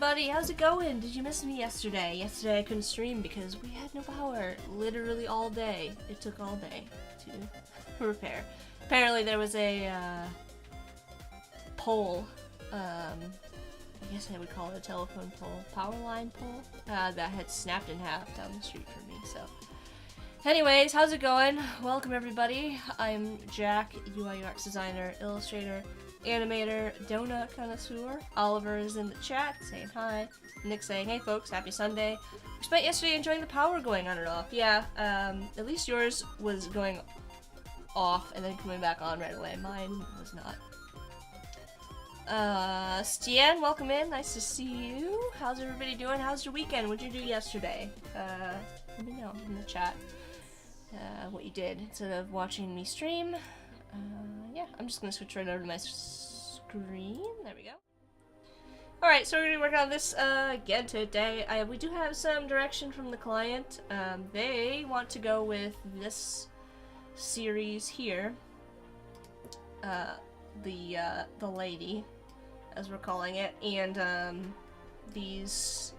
everybody, how's it going? Did you miss me yesterday? Yesterday I couldn't stream because we had no power, literally all day. It took all day to repair. Apparently there was a pole, I guess I would call it a telephone pole, power line pole, that had snapped in half down the street from me, so. Anyways, how's it going? Welcome everybody. I'm Jack, UI UX designer, illustrator, animator, donut connoisseur. Oliver is in the chat saying hi. Nick saying, hey folks, happy Sunday. We spent yesterday enjoying the power going on and off. Yeah, at least yours was going off and then coming back on right away. Mine was not. Stian, welcome in. Nice to see you. How's everybody doing? How's your weekend? What'd you do yesterday? Let me know in the chat what you did instead of watching me stream. Yeah, I'm just gonna switch right over to my screen. There we go. Alright, so we're gonna be working on this again today. We do have some direction from the client. They want to go with this series here. The lady, as we're calling it, and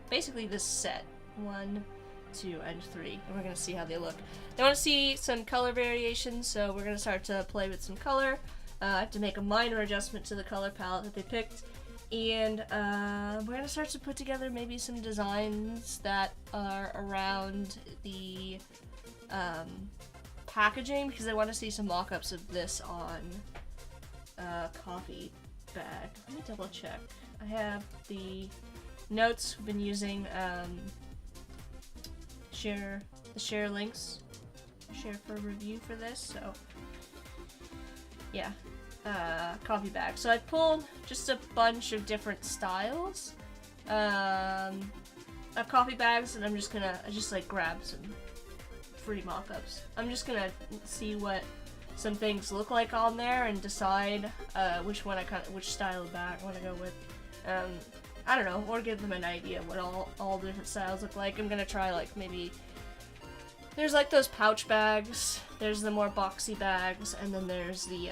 basically this set. 1, 2, and 3, and we're gonna see how they look. They want to see some color variations, so we're gonna start to play with some color. I have to make a minor adjustment to the color palette that they picked, and we're gonna start to put together maybe some designs that are around the packaging, because I want to see some mock-ups of this on coffee bag. Let me double check. I have the notes we've been using. Share links, share for review for this, so yeah, coffee bag. So I pulled just a bunch of different styles of coffee bags, and I just like grab some free mock-ups. I'm just gonna see what some things look like on there and decide which style of bag I want to go with. I don't know, or give them an idea what all the different styles look like. I'm gonna try like maybe there's like those pouch bags, there's the more boxy bags, and then there's the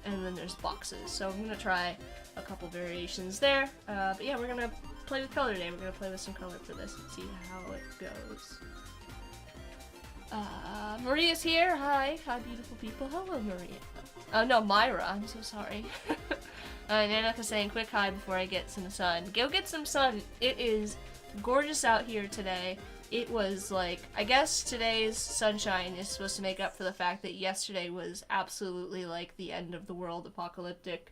there's boxes. So I'm gonna try a couple variations there. But yeah, we're gonna play with color today. We're gonna play with some color for this and see how it goes. Maria's here. Hi beautiful people. Hello, Maria. Oh no, Myra. I'm so sorry. Nanaka's saying quick hi before I get some sun. Go get some sun. It is gorgeous out here today. It was like, I guess today's sunshine is supposed to make up for the fact that yesterday was absolutely like the end of the world, apocalyptic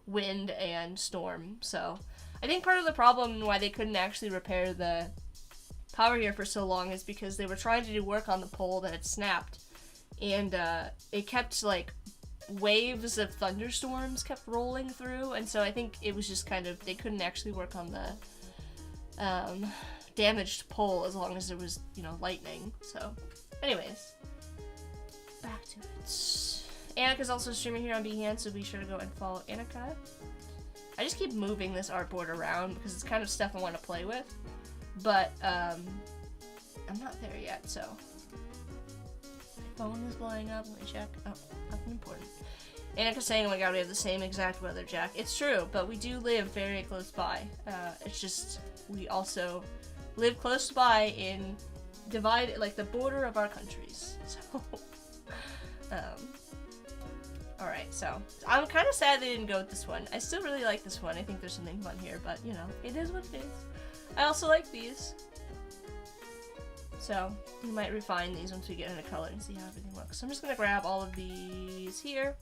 wind and storm. So I think part of the problem why they couldn't actually repair the power here for so long is because they were trying to do work on the pole that had snapped, and it kept like waves of thunderstorms kept rolling through, and so I think it was just kind of, they couldn't actually work on the damaged pole as long as there was, you know, lightning. So anyways, back to it. Annika's also streaming here on Behance, so be sure to go and follow Annika. I just keep moving this artboard around because it's kind of stuff I want to play with, but I'm not there yet, so. My phone is blowing up. Let me check. Oh, nothing important. Annika's saying, oh my god, we have the same exact weather, Jack. It's true, but we do live very close by. It's just, we also live close by in like the border of our countries. So, alright, so I'm kind of sad they didn't go with this one. I still really like this one. I think there's something fun here, but you know, it is what it is. I also like these. So, we might refine these once we get into color and see how everything looks. So I'm just going to grab all of these here.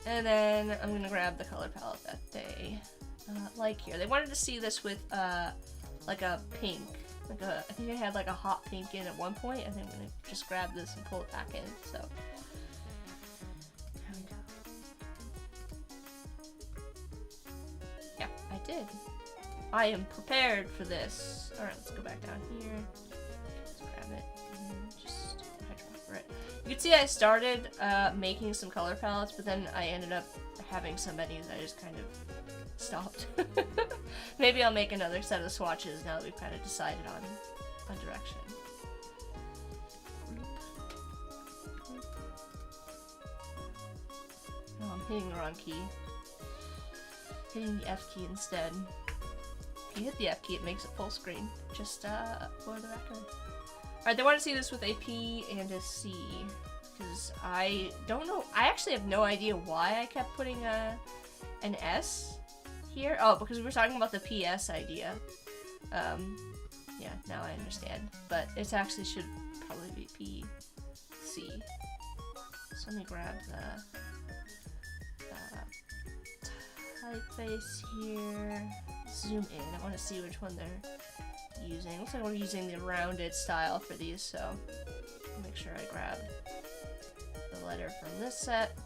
And then I'm going to grab the color palette that they like here. They wanted to see this with like a pink. I think I had like a hot pink in at one point. I think I'm going to just grab this and pull it back in. So, there we go. Yeah, I did. I am prepared for this. Alright, let's go back down here. Let's grab it and just try for it. You can see I started making some color palettes, but then I ended up having so many that I just kind of stopped. Maybe I'll make another set of swatches now that we've kind of decided on direction. Oh, I'm hitting the wrong key. Hitting the F key instead. If you hit the F key, it makes it full screen. Just for the record. Alright, they want to see this with a P and a C. Because I don't know. I actually have no idea why I kept putting an S here. Oh, because we were talking about the PS idea. Yeah, now I understand. But it actually should probably be PC. So let me grab the typeface here. Zoom in. I want to see which one they're using. Looks like we're using the rounded style for these, so I'll make sure I grab the letter from this set.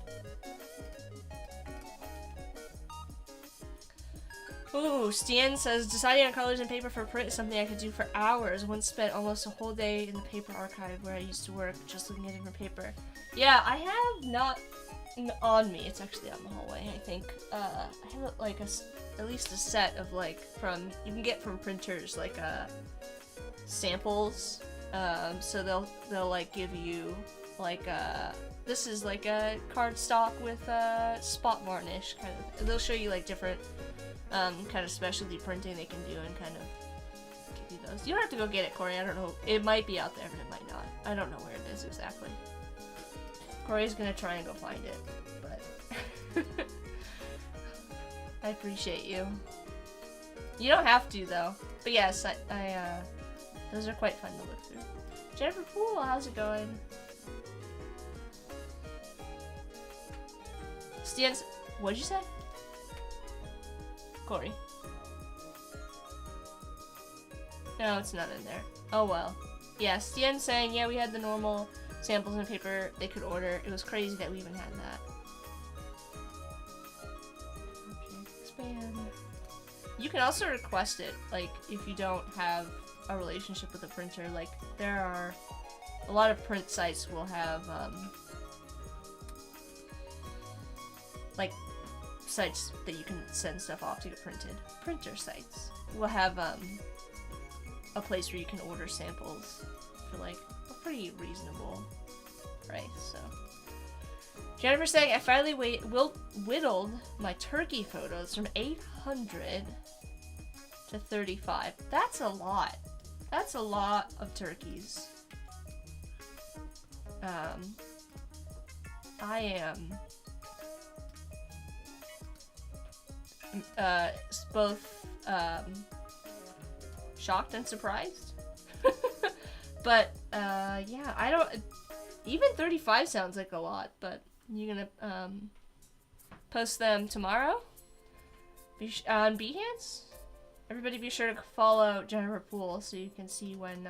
Ooh, Stan says, deciding on colors and paper for print is something I could do for hours. Once spent almost a whole day in the paper archive where I used to work, just looking at different paper. Yeah, I have not on me. It's actually on the hallway, I think. I have like at least a set of like you can get from printers like samples. So they'll like give you like this is like a cardstock with spot varnish kind of. They'll show you like different kind of specialty printing they can do and kind of give you those. You don't have to go get it, Corey. I don't know. It might be out there, but it might not. I don't know where it is exactly. Corey's gonna try and go find it, but I appreciate you. You don't have to though. But yes, I those are quite fun to look through. Jennifer Poole, how's it going? Stian's, what'd you say? Corey. No, it's not in there. Oh well. Yeah, Stian's saying, yeah, we had the normal samples and paper they could order. It was crazy that we even had that. Expand. You can also request it, like, if you don't have a relationship with a printer. Like, there are a lot of print sites will have, like, sites that you can send stuff off to get printed. Printer sites will have, a place where you can order samples for, like, a pretty reasonable price, so. Jennifer saying, I finally whittled my turkey photos from 800 to 35. That's a lot. That's a lot of turkeys. I am both shocked and surprised. But yeah, I don't, even 35 sounds like a lot, but you're gonna post them tomorrow on Behance? Everybody be sure to follow Jennifer Poole so you can see when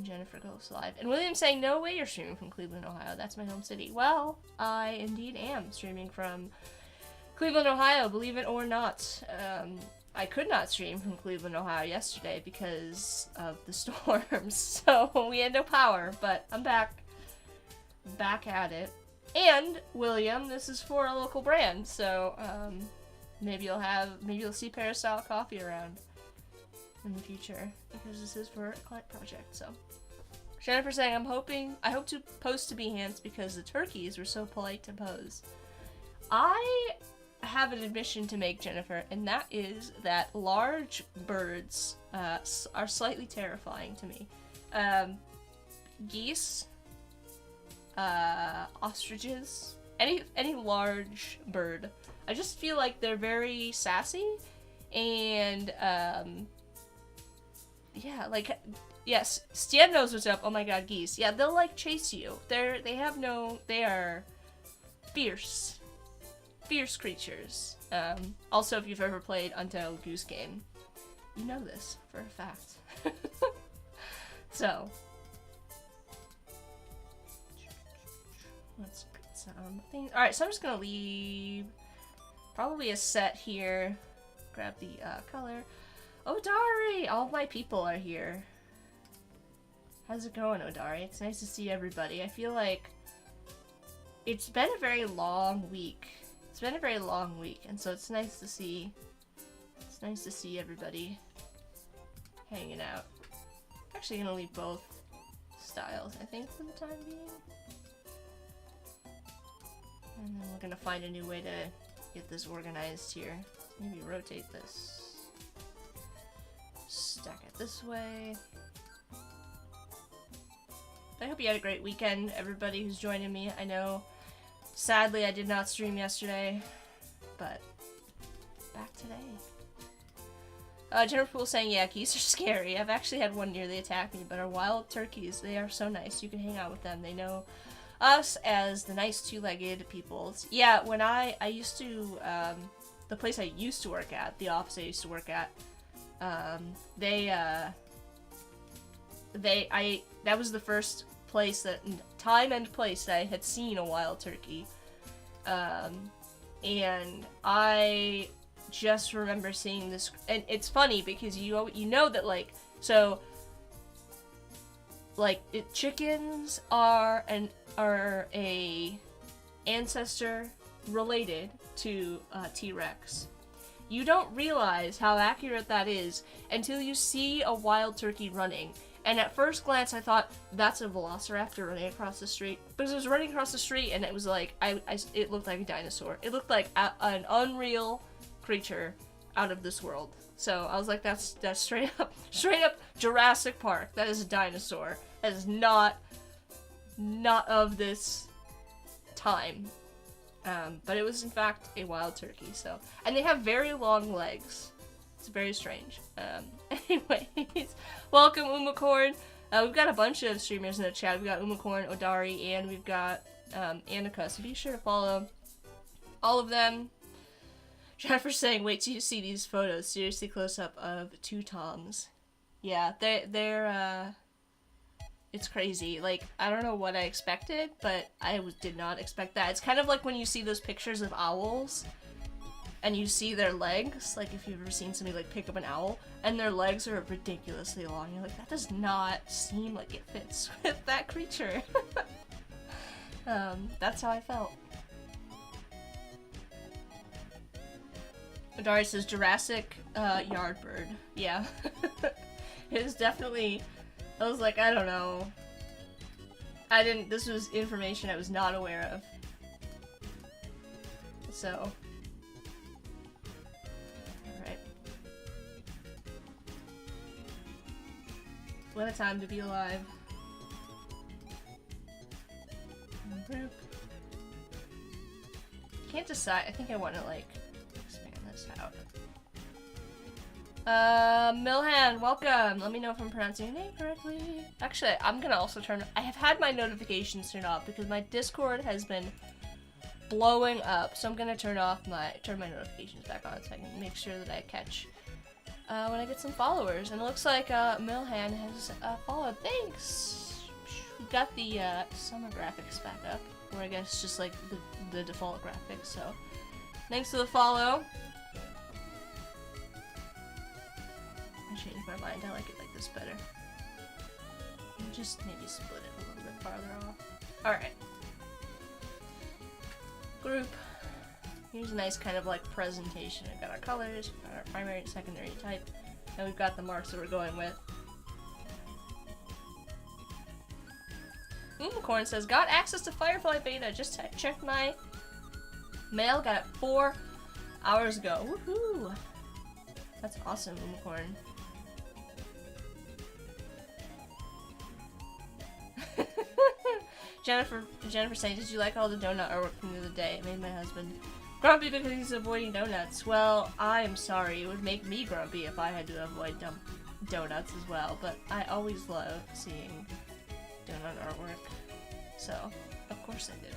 Jennifer goes live. And William saying, no way you're streaming from Cleveland, Ohio. That's my home city. Well, I indeed am streaming from Cleveland, Ohio, believe it or not. I could not stream from Cleveland, Ohio yesterday because of the storms, so we had no power, but I'm back at it. And, William, this is for a local brand, so, maybe you'll see Peristyle coffee around in the future, because this is for a client project, so. Jennifer saying, I hope to post to Behance because the turkeys were so polite to pose. I have an admission to make, Jennifer, and that is that large birds are slightly terrifying to me. Geese, ostriches, any large bird. I just feel like they're very sassy, and yeah, like, yes, Stian knows what's up. Oh my god, geese. Yeah, they'll like chase you. They are fierce creatures. Also, if you've ever played Untitled Goose Game, you know this for a fact. So, let's get some things. Alright, so I'm just gonna leave probably a set here. Grab the color. Odari! All of my people are here. How's it going, Odari? It's nice to see everybody. I feel like it's been a very long week. It's been a very long week, and so it's nice to see everybody hanging out. I'm actually gonna leave both styles, I think, for the time being. And then we're gonna find a new way to get this organized here. Maybe rotate this. Stack it this way. I hope you had a great weekend, everybody who's joining me. I know, sadly, I did not stream yesterday, but back today. Jennifer Poole saying, yeah, geese are scary. I've actually had one nearly attack me, but our wild turkeys, they are so nice. You can hang out with them. They know us as the nice two-legged peoples. Yeah, when I used to, the place I used to work at, the office I used to work at, that was the first place time and place that I had seen a wild turkey. And I just remember seeing this, and it's funny because you know that, like, so, like, chickens are a ancestor related to T-Rex. You don't realize how accurate that is until you see a wild turkey running. And at first glance, I thought, that's a velociraptor running across the street. Because it was running across the street, and it was like, it looked like a dinosaur. It looked like an unreal creature out of this world. So I was like, that's straight up Jurassic Park. That is a dinosaur. That is not of this time. But it was in fact a wild turkey. So, and they have very long legs. It's very strange. Anyways, welcome Umacorn. We've got a bunch of streamers in the chat. We've got Umacorn, Odari, and we've got Annika. So be sure to follow all of them. Jennifer's saying, wait till you see these photos. Seriously close up of two toms. Yeah, they're It's crazy. Like, I don't know what I expected, but did not expect that. It's kind of like when you see those pictures of owls and you see their legs, like if you've ever seen somebody like pick up an owl and their legs are ridiculously long. You're like, that does not seem like it fits with that creature. That's how I felt. Darius says Jurassic Yardbird. Yeah. It was definitely, I was like, I don't know. This was information I was not aware of. So. Alright. What a time to be alive. Group. Can't decide. I think I want to, like, expand this out. Milhan, welcome! Let me know if I'm pronouncing your name correctly. Actually, I'm gonna also I have had my notifications turned off because my Discord has been blowing up, so I'm gonna turn my notifications back on so I can make sure that I catch when I get some followers. And it looks like Milhan has followed. Thanks! We got the summer graphics back up, or I guess just like the default graphics, so thanks for the follow. I changed my mind, I like it like this better. And just maybe split it a little bit farther off. Alright. Group. Here's a nice kind of like presentation. We've got our colors, we've got our primary and secondary type, and we've got the marks that we're going with. Unicorn says, got access to Firefly Beta. Just checked my mail. Got it 4 hours ago. Woohoo! That's awesome, Unicorn. Jennifer saying, did you like all the donut artwork from the other day? It made my husband grumpy because he's avoiding donuts. Well, I am sorry. It would make me grumpy if I had to avoid donuts as well. But I always love seeing donut artwork, so of course I did.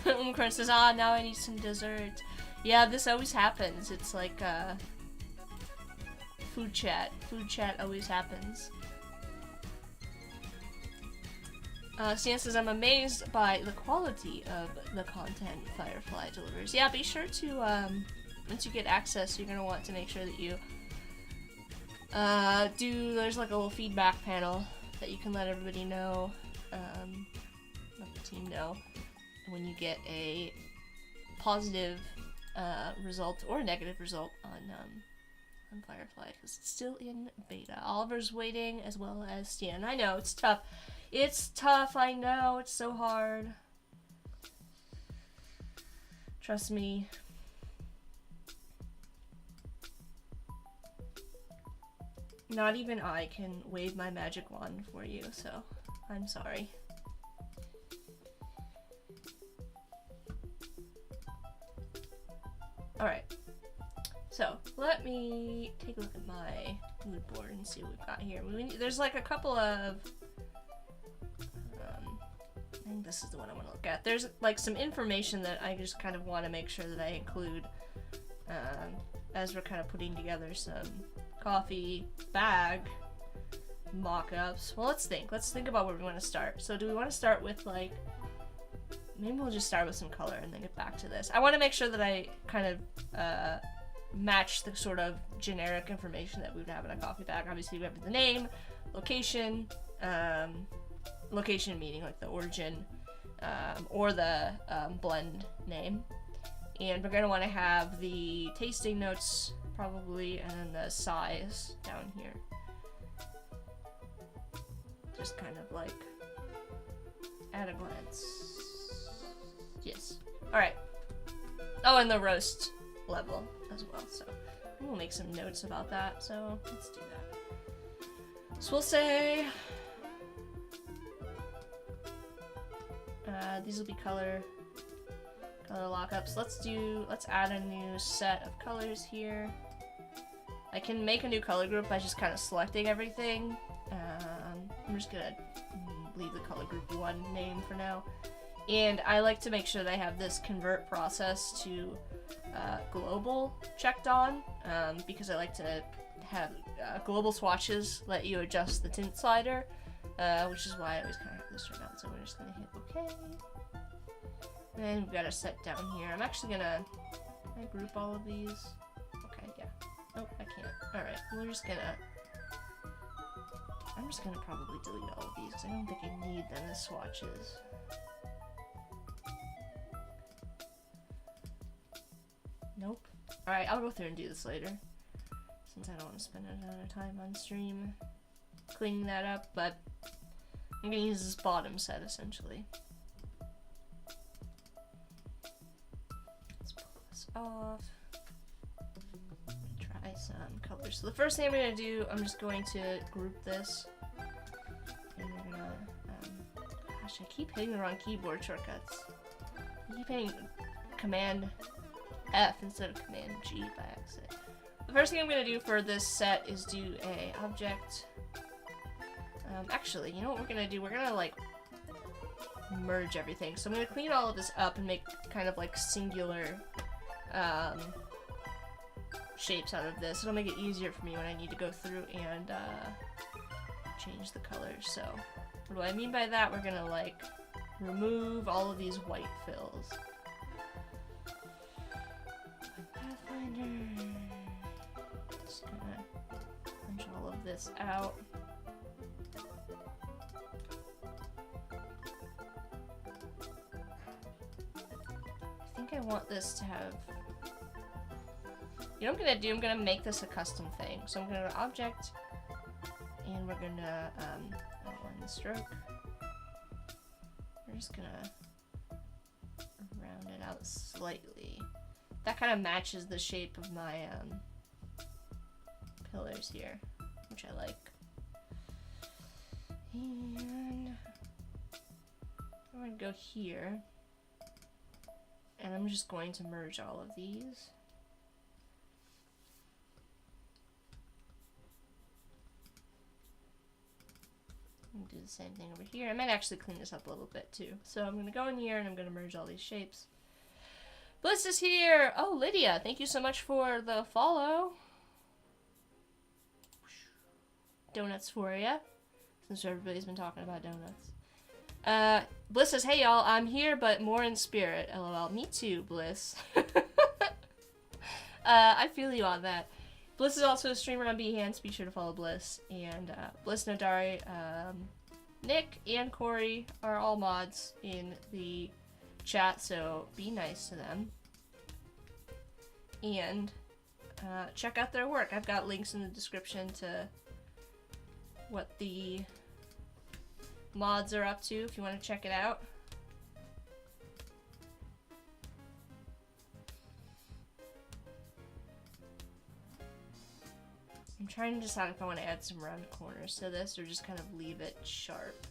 Unicorn says, now I need some dessert. Yeah, this always happens. It's like food chat. Food chat always happens. Stan says, I'm amazed by the quality of the content Firefly delivers. Yeah, be sure to, once you get access, you're going to want to make sure that you there's like a little feedback panel that you can let everybody know, let the team know when you get a positive result or a negative result on Firefly, because it's still in beta. Oliver's waiting, as well as Stan. I know, it's tough. It's tough, I know, it's so hard. Trust me. Not even I can wave my magic wand for you, so I'm sorry. Alright, so let me take a look at my mood board and see what we've got here. There's like a couple of I think this is the one I want to look at. There's like some information that I just kind of want to make sure that I include as we're kind of putting together some coffee bag mock-ups. Well, let's think about where we want to start. So do we want to start with like, maybe we'll just start with some color and then get back to this. I want to make sure that I kind of match the sort of generic information that we would have in a coffee bag. Obviously we have the name, location, location meaning like the origin, or the blend name. And we're going to want to have the tasting notes probably, and then the size down here. Just kind of like at a glance. Yes. Alright. Oh, and the roast level as well. So we'll make some notes about that. So let's do that. So we'll say these will be color lockups. Let's add a new set of colors here. I can make a new color group by just kind of selecting everything. I'm just gonna leave the color group 1 name for now. And I like to make sure that I have this convert process to global checked on, because I like to have global swatches let you adjust the tint slider, which is why I always kind of have this turned on. So we're just gonna hit OK. And we've got a set down here. I'm actually gonna group all of these. Okay, yeah. Oh, I can't. Alright, I'm just gonna probably delete all of these because I don't think I need them as swatches. Nope. Alright, I'll go through and do this later, since I don't want to spend a ton of time on stream cleaning that up, but I'm gonna use this bottom set essentially. Let's pull this off. Try some colors. So the first thing I'm gonna do, I'm just going to group this, and we're gonna, gosh, I keep hitting the wrong keyboard shortcuts. I keep hitting Command F instead of Command G by accident. The first thing I'm gonna do for this set is do a object. Actually, you know what we're gonna do? We're gonna like merge everything. So I'm gonna clean all of this up and make kind of like singular shapes out of this. It'll make it easier for me when I need to go through and change the colors. So what do I mean by that? We're gonna like remove all of these white fills. Pathfinder. Just gonna punch all of this out. I think I want this to have. You know what I'm gonna do? I'm gonna make this a custom thing. So I'm gonna go to object, and we're gonna outline the stroke. We're just gonna round it out slightly. That kind of matches the shape of my pillars here, which I like. And I'm going to go here, and I'm just going to merge all of these. And do the same thing over here. I might actually clean this up a little bit too. So I'm going to go in here and I'm going to merge all these shapes. Bliss is here! Oh, Lydia, thank you so much for the follow. Donuts for ya, since everybody's been talking about donuts. Bliss says, hey y'all, I'm here, but more in spirit. LOL. Me too, Bliss. I feel you on that. Bliss is also a streamer on Behance. Be sure to follow Bliss. And Bliss, Nodari, Nick, and Corey are all mods in the chat, so be nice to them. And check out their work. I've got links in the description to what the mods are up to if you want to check it out. I'm trying to decide if I want to add some round corners to this or just kind of leave it sharp.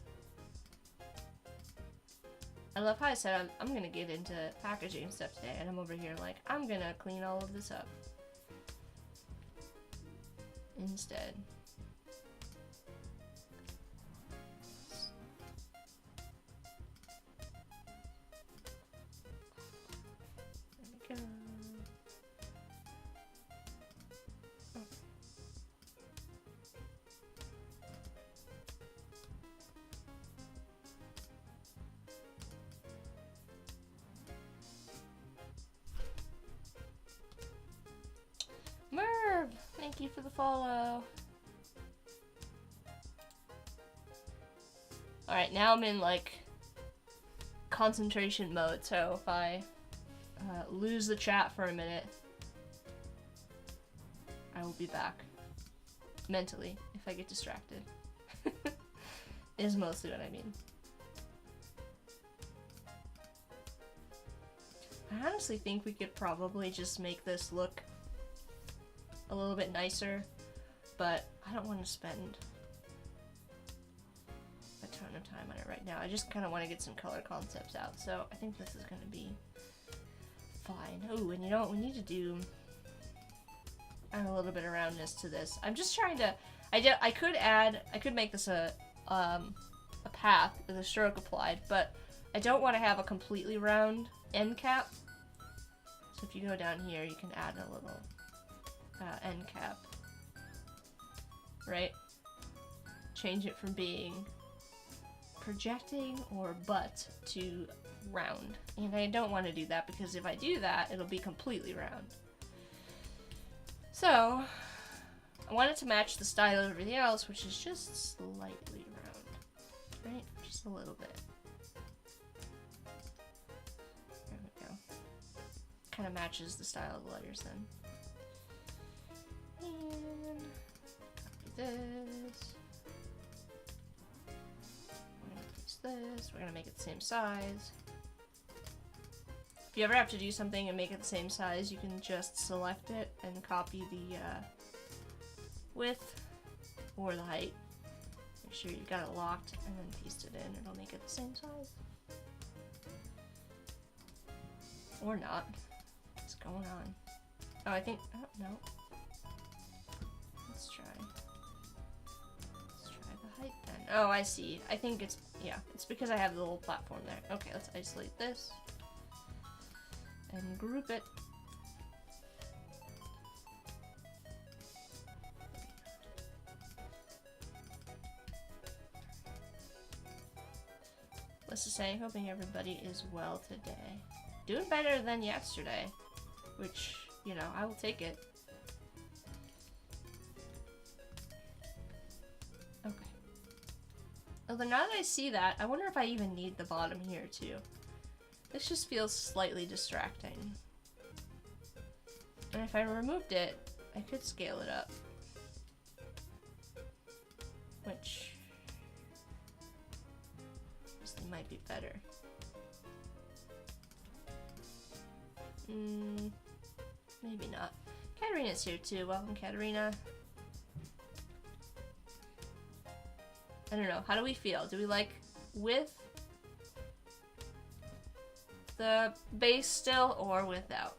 I love how I said I'm going to get into packaging stuff today, and I'm over here like, I'm going to clean all of this up instead. There we go. Merv, thank you for the follow. Alright, now I'm in like concentration mode, so if I lose the chat for a minute, I will be back. Mentally, if I get distracted. Is mostly what I mean. I honestly think we could probably just make this look a little bit nicer, but I don't want to spend a ton of time on it right now. I just kind of want to get some color concepts out, so I think this is going to be fine. Oh, and you know what we need to do? Add a little bit of roundness to this. I'm just trying to. I could make this a path with a stroke applied, but I don't want to have a completely round end cap. So if you go down here, you can add a little end cap. Right? Change it from being projecting or butt to round. And I don't want to do that because if I do that, it'll be completely round. So, I want it to match the style of everything else, which is just slightly round. Right? Just a little bit. There we go. Kind of matches the style of the letters then. And copy this. We're gonna use this. We're gonna make it the same size. If you ever have to do something and make it the same size, you can just select it and copy the width or the height. Make sure you got it locked and then paste it in. It'll make it the same size. Or not. What's going on? Oh, I think, oh, no. Let's try the height then. Oh, I see. I think it's, yeah, it's because I have the little platform there. Okay, let's isolate this. And group it. Let's just say, hoping everybody is well today. Doing better than yesterday, which, you know, I will take it. Okay. Although now that I see that, I wonder if I even need the bottom here too. This just feels slightly distracting. And if I removed it, I could scale it up. Which honestly might be better. Maybe not. Katarina's here too. Welcome, Katarina. I don't know. How do we feel? Do we like with the base still or without?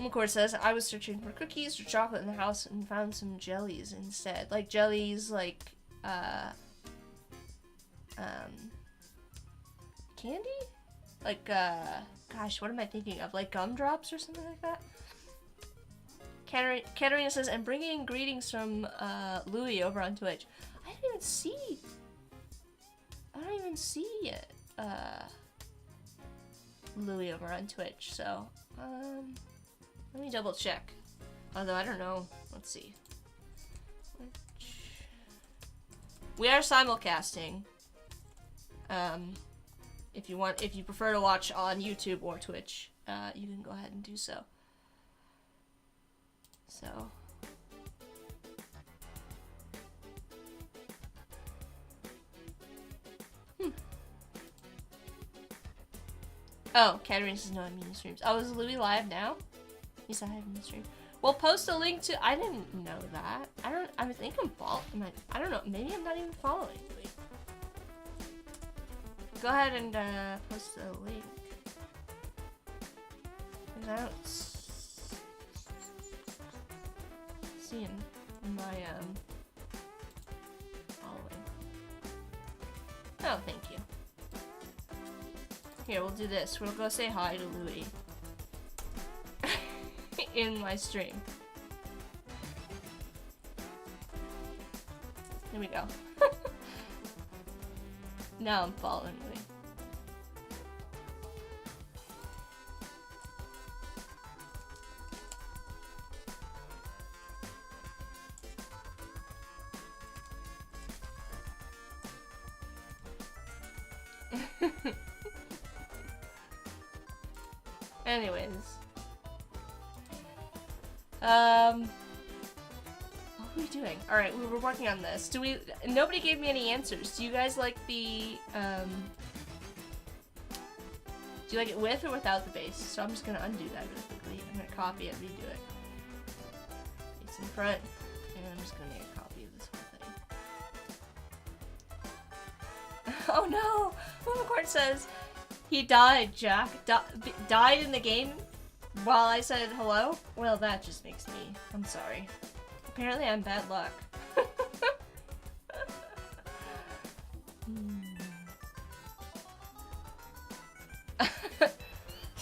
McCord says, I was searching for cookies or chocolate in the house and found some jellies instead. Like jellies, like, candy? Like, gosh, what am I thinking of? Like gumdrops or something like that? Katarina says, I'm bringing greetings from, Louie over on Twitch. I don't even see it, Louie over on Twitch, so, let me double check. Although, I don't know. Let's see. We are simulcasting. If you prefer to watch on YouTube or Twitch, you can go ahead and do so. So. Oh, Katarina says no, I mean streams. Oh, is Louie live now? He said I have in the stream. We'll post a link to. I didn't know that. I think I'm following. I don't know. Maybe I'm not even following Louie. Go ahead and post the link. Cause I don't see him in my following. Oh, thank you. Here, we'll do this. We'll go say hi to Louie in my stream. Here we go. Now I'm following Louie. Anyways. What are we doing? Alright, we were working on this. Nobody gave me any answers. Do you guys like the, do you like it with or without the base? So I'm just gonna undo that really quickly. I'm gonna copy it, redo it. It's in front, and I'm just gonna make a copy of this whole thing. Oh no! Momocourt says, he died, Jack. Died in the game while I said hello? Well, that just makes me... I'm sorry. Apparently I'm bad luck.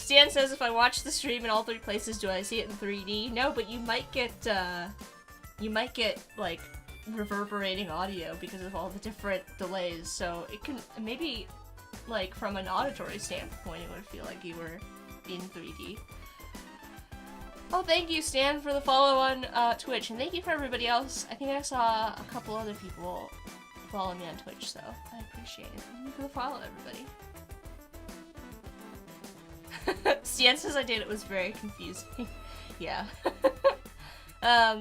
Stan says, if I watch the stream in all 3 places, do I see it in 3D? No, but you might get, like, reverberating audio because of all the different delays, so it can, maybe, like, from an auditory standpoint, it would feel like you were in 3D. Oh, thank you, Stan, for the follow on Twitch, and thank you for everybody else. I think I saw a couple other people follow me on Twitch, so I appreciate it. Thank you for the follow, everybody. Stan says I did, it was very confusing. Yeah. Let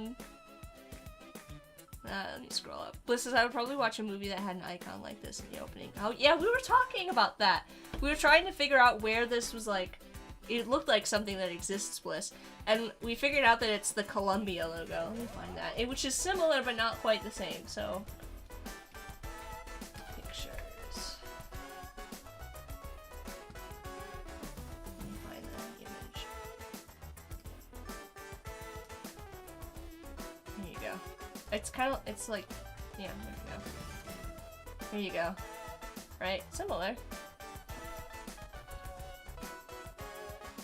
me scroll up. Bliss says I would probably watch a movie that had an icon like this in the opening. Oh, yeah, we were talking about that. We were trying to figure out where this was, like, it looked like something that exists, Bliss. And we figured out that it's the Columbia logo. Let me find that. Which is similar, but not quite the same, so. Pictures. Let me find the image. There you go. It's kind of, it's like, yeah, there you go. There you go. Right? Similar.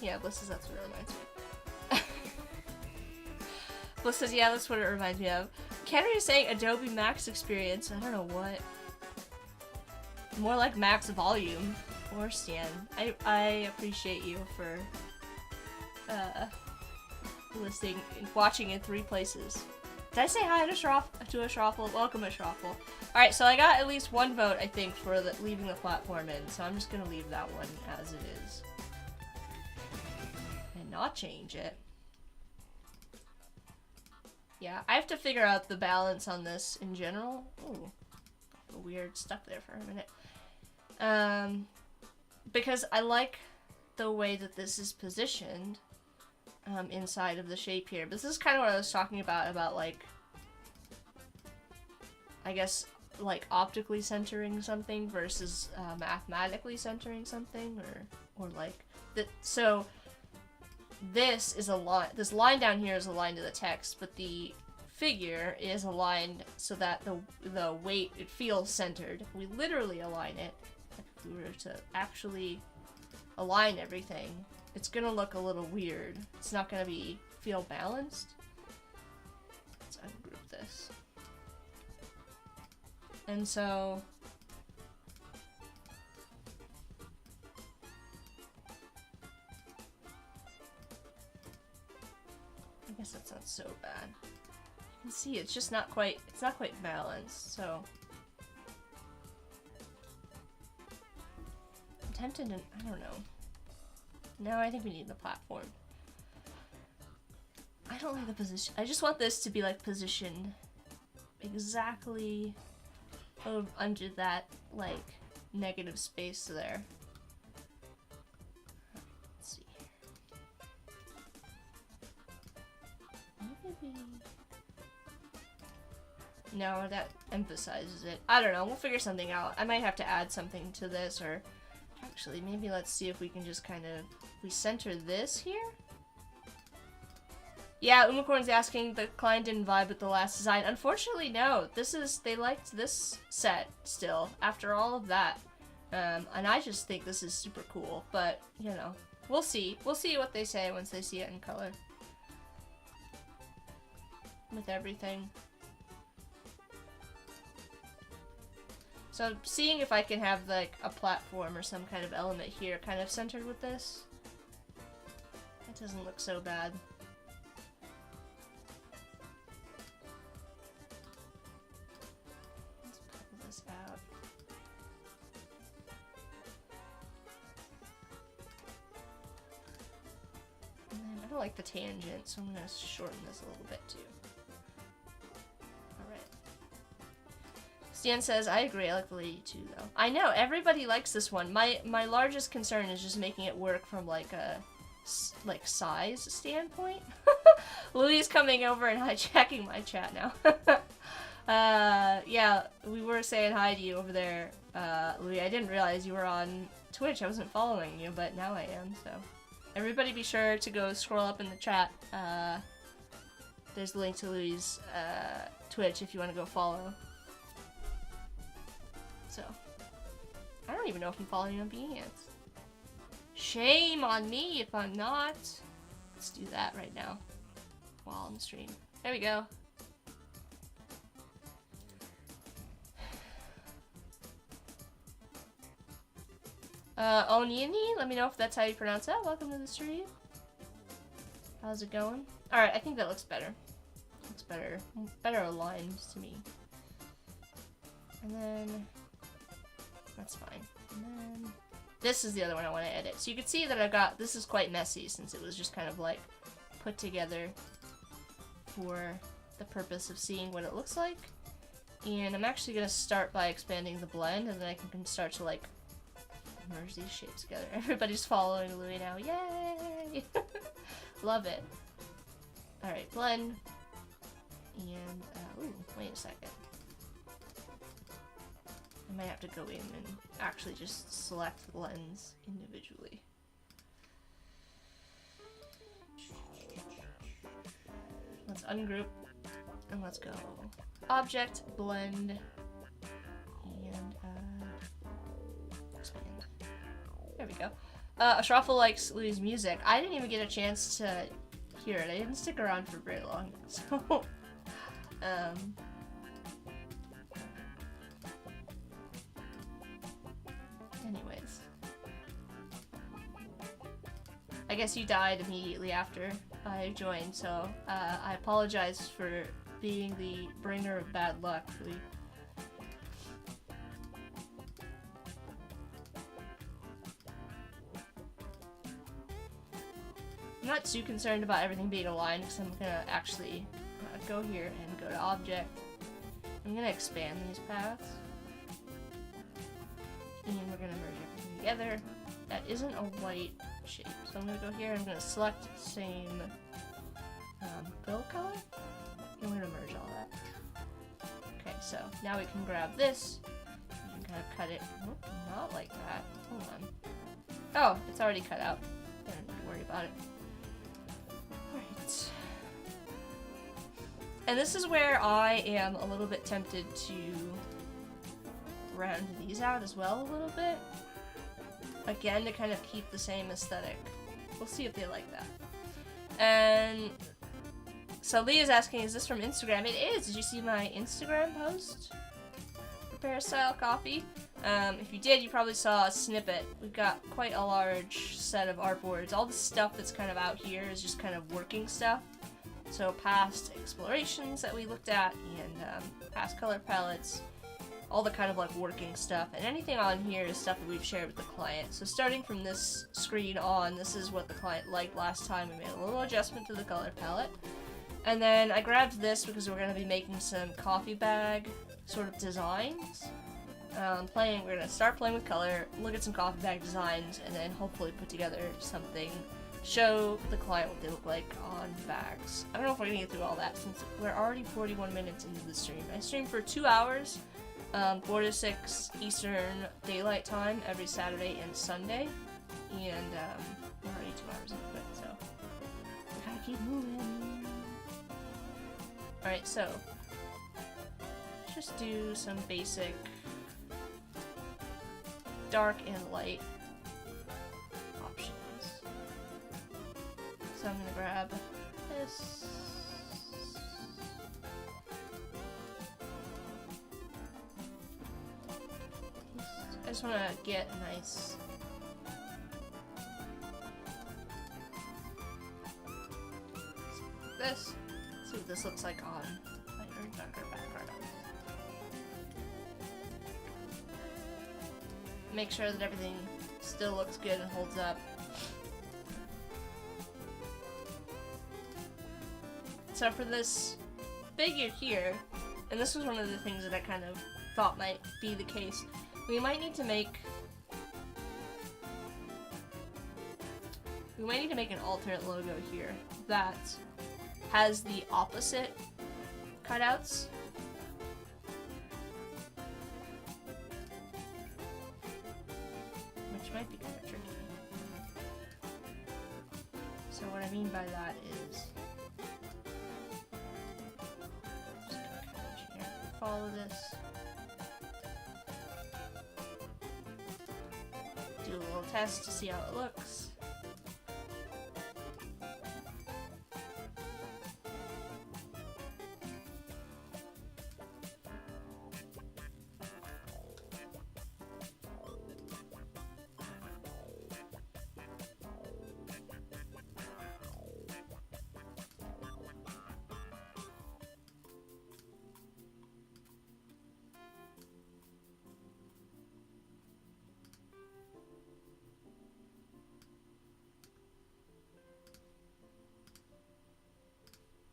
Yeah, Bliss says that's what it reminds me of. Bliss says, yeah, that's what it reminds me of. Kenry is saying Adobe Max Experience. I don't know what. More like Max Volume. Or Stan. I appreciate you for listening, watching in 3 places. Did I say hi to Ashraffle? Welcome, Ashraffle. Alright, so I got at least 1 vote, I think, for leaving the platform in, so I'm just gonna leave that one as it is. And not change it. Yeah, I have to figure out the balance on this in general. Ooh, weird stuck there for a minute. Because I like the way that this is positioned inside of the shape here. But this is kind of what I was talking about like, I guess, like optically centering something versus mathematically centering something, or like that. So this is a line. This line down here is aligned to the text, but the figure is aligned so that the weight, it feels centered. If we literally align it, if we were to actually align everything, it's gonna look a little weird. It's not gonna feel balanced. Let's ungroup this. And so I guess that's not so bad. You can see it's just not quite balanced, so I'm tempted to, I don't know. No, I think we need the platform. I don't like the position. I just want this to be like positioned exactly under that like negative space there. Let's see here. Maybe. No, that emphasizes it. I don't know. We'll figure something out. I might have to add something to this, or actually, maybe let's see if we can just kind of, we center this here? Yeah, Umacorn's asking, the client didn't vibe with the last design. Unfortunately, no. They liked this set still, after all of that. And I just think this is super cool, but, you know, we'll see. We'll see what they say once they see it in color. With everything. So, seeing if I can have, like, a platform or some kind of element here kind of centered with this. That doesn't look so bad. Let's pull this out. And then, I don't like the tangent, so I'm going to shorten this a little bit, too. Stan says, I agree, I like the lady too, though. I know, everybody likes this one. My largest concern is just making it work from, like, a, size standpoint. Louie's coming over and hijacking my chat now. Yeah, we were saying hi to you over there, Louie. I didn't realize you were on Twitch. I wasn't following you, but now I am, so. Everybody be sure to go scroll up in the chat. There's the link to Louie's, Twitch if you want to go follow. So, I don't even know if I'm following you on Behance. Shame on me if I'm not. Let's do that right now while on the stream. There we go. Onioni, let me know if that's how you pronounce that. Welcome to the stream. How's it going? Alright, I think that looks better. Looks better. Better aligned to me. And then... that's fine. And then... this is the other one I want to edit. So you can see that I've got... this is quite messy since it was just kind of like put together for the purpose of seeing what it looks like. And I'm actually going to start by expanding the blend, and then I can start to like merge these shapes together. Everybody's following Louis now. Yay! Love it. Alright, blend. And, ooh, wait a second. I might have to go in and actually just select the lens individually. Let's ungroup and let's go object, blend, and expand. There we go. Ashrafa likes Louis' music. I didn't even get a chance to hear it. I didn't stick around for very long, so anyways. I guess you died immediately after I joined, so I apologize for being the bringer of bad luck. I'm not too concerned about everything being aligned because I'm gonna actually go here and go to object. I'm gonna expand these paths. And we're gonna merge everything together. That isn't a white shape. So I'm gonna go here and I'm gonna select the same fill color. And we're gonna merge all that. Okay, so now we can grab this. You can kind of cut it. Oh, not like that. Hold on. Oh, it's already cut out. I don't need to worry about it. Alright. And this is where I am a little bit tempted to round these out as well a little bit. Again, to kind of keep the same aesthetic. We'll see if they like that. And so Leah's asking, is this from Instagram? It is! Did you see my Instagram post for Peristyle Coffee? If you did, you probably saw a snippet. We've got quite a large set of artboards. All the stuff that's kind of out here is just kind of working stuff. So past explorations that we looked at, and past color palettes, all the kind of like working stuff, and anything on here is stuff that we've shared with the client. So starting from this screen on, this is what the client liked last time. We made a little adjustment to the color palette. And then I grabbed this because we're going to be making some coffee bag sort of designs. We're going to start playing with color, look at some coffee bag designs, and then hopefully put together something, show the client what they look like on bags. I don't know if we're going to get through all that since we're already 41 minutes into the stream. I stream for 2 hours. 4 to 6 Eastern Daylight Time every Saturday and Sunday, and we're already 2 hours into it, so we gotta keep moving. Alright, so just do some basic dark and light options. So I'm gonna grab this. I just want to get a nice this. See what this looks like on lighter and darker background. Make sure that everything still looks good and holds up. So for this figure here, and this was one of the things that I kind of thought might be the case, we might need to make an alternate logo here that has the opposite cutouts. Which might be kind of tricky. So what I mean by that is, just gonna kind of here, follow this. do a little test to see how it looks.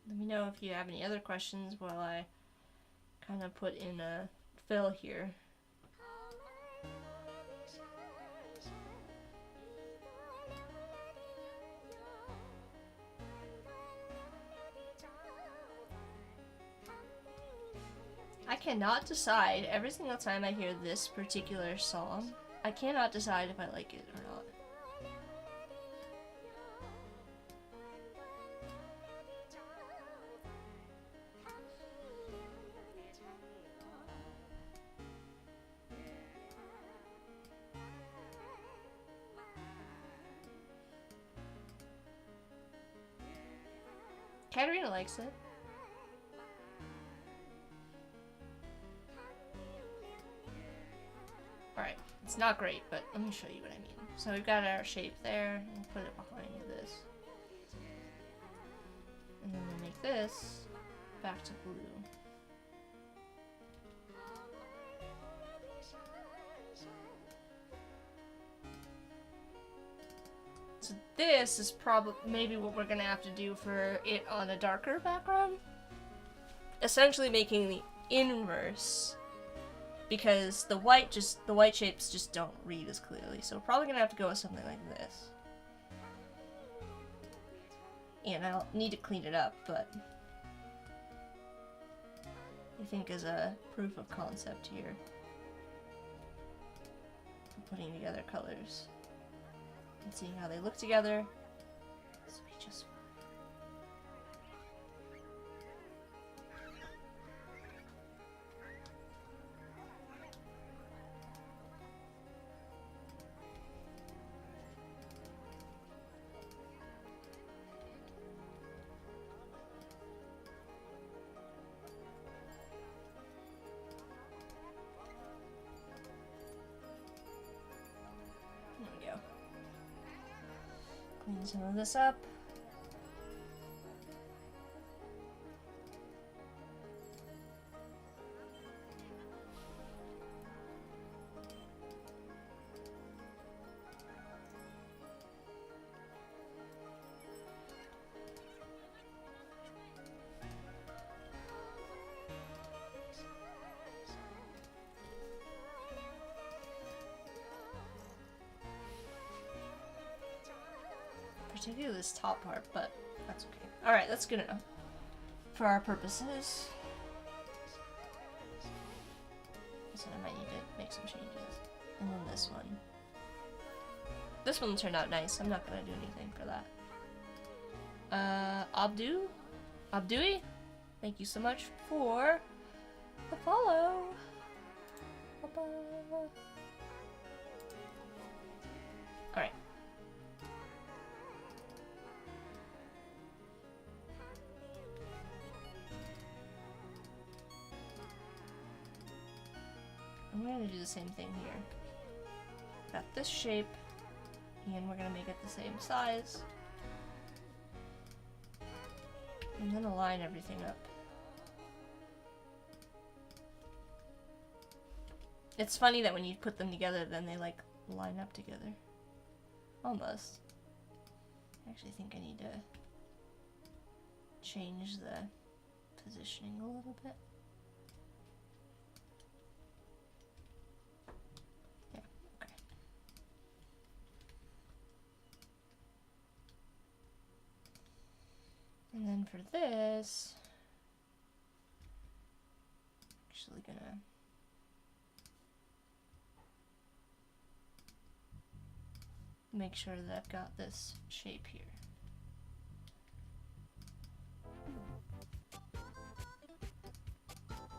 Let me know if you have any other questions while I kind of put in a fill here. I cannot decide every single time I hear this particular song. I cannot decide if I like it or not. Katarina likes it. Alright, it's not great, but let me show you what I mean. So we've got our shape there, and put it behind this. And then we'll make this back to blue. So this is probably maybe what we're gonna have to do for it on a darker background. Essentially making the inverse, because the white shapes just don't read as clearly. So we're probably gonna have to go with something like this. And I'll need to clean it up, but I think as a proof of concept here, I'm putting together colors and seeing how they look together. This will be just fine. Clean some of this up. Particularly this top part, but that's okay. Alright, that's good enough for our purposes. So I might need to make some changes. And then this one. This one turned out nice. I'm not gonna do anything for that. Abdui? Thank you so much for the follow. Alright. I'm going to do the same thing here. Got this shape, and we're going to make it the same size. And then align everything up. It's funny that when you put them together, then they like line up together. Almost. I actually think I need to change the positioning a little bit. And then for this, actually gonna make sure that I've got this shape here.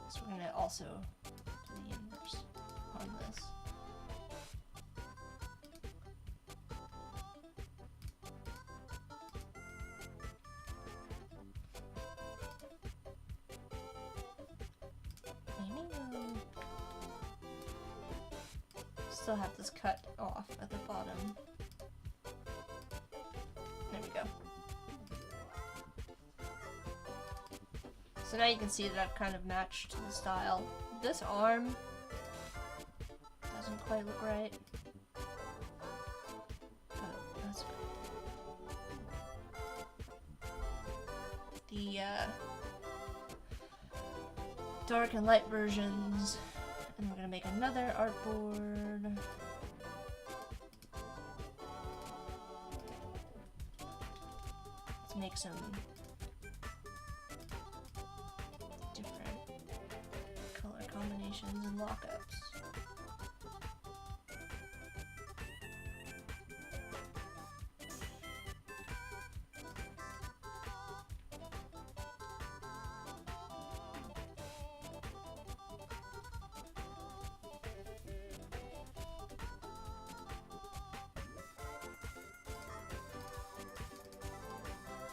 So we're gonna also do the inverse on this. still have this cut off at the bottom. There we go. So now you can see that I've kind of matched the style. This arm doesn't quite look right. But that's good. The dark and light versions. And we're gonna make another artboard. Let's make some different color combinations and lockups.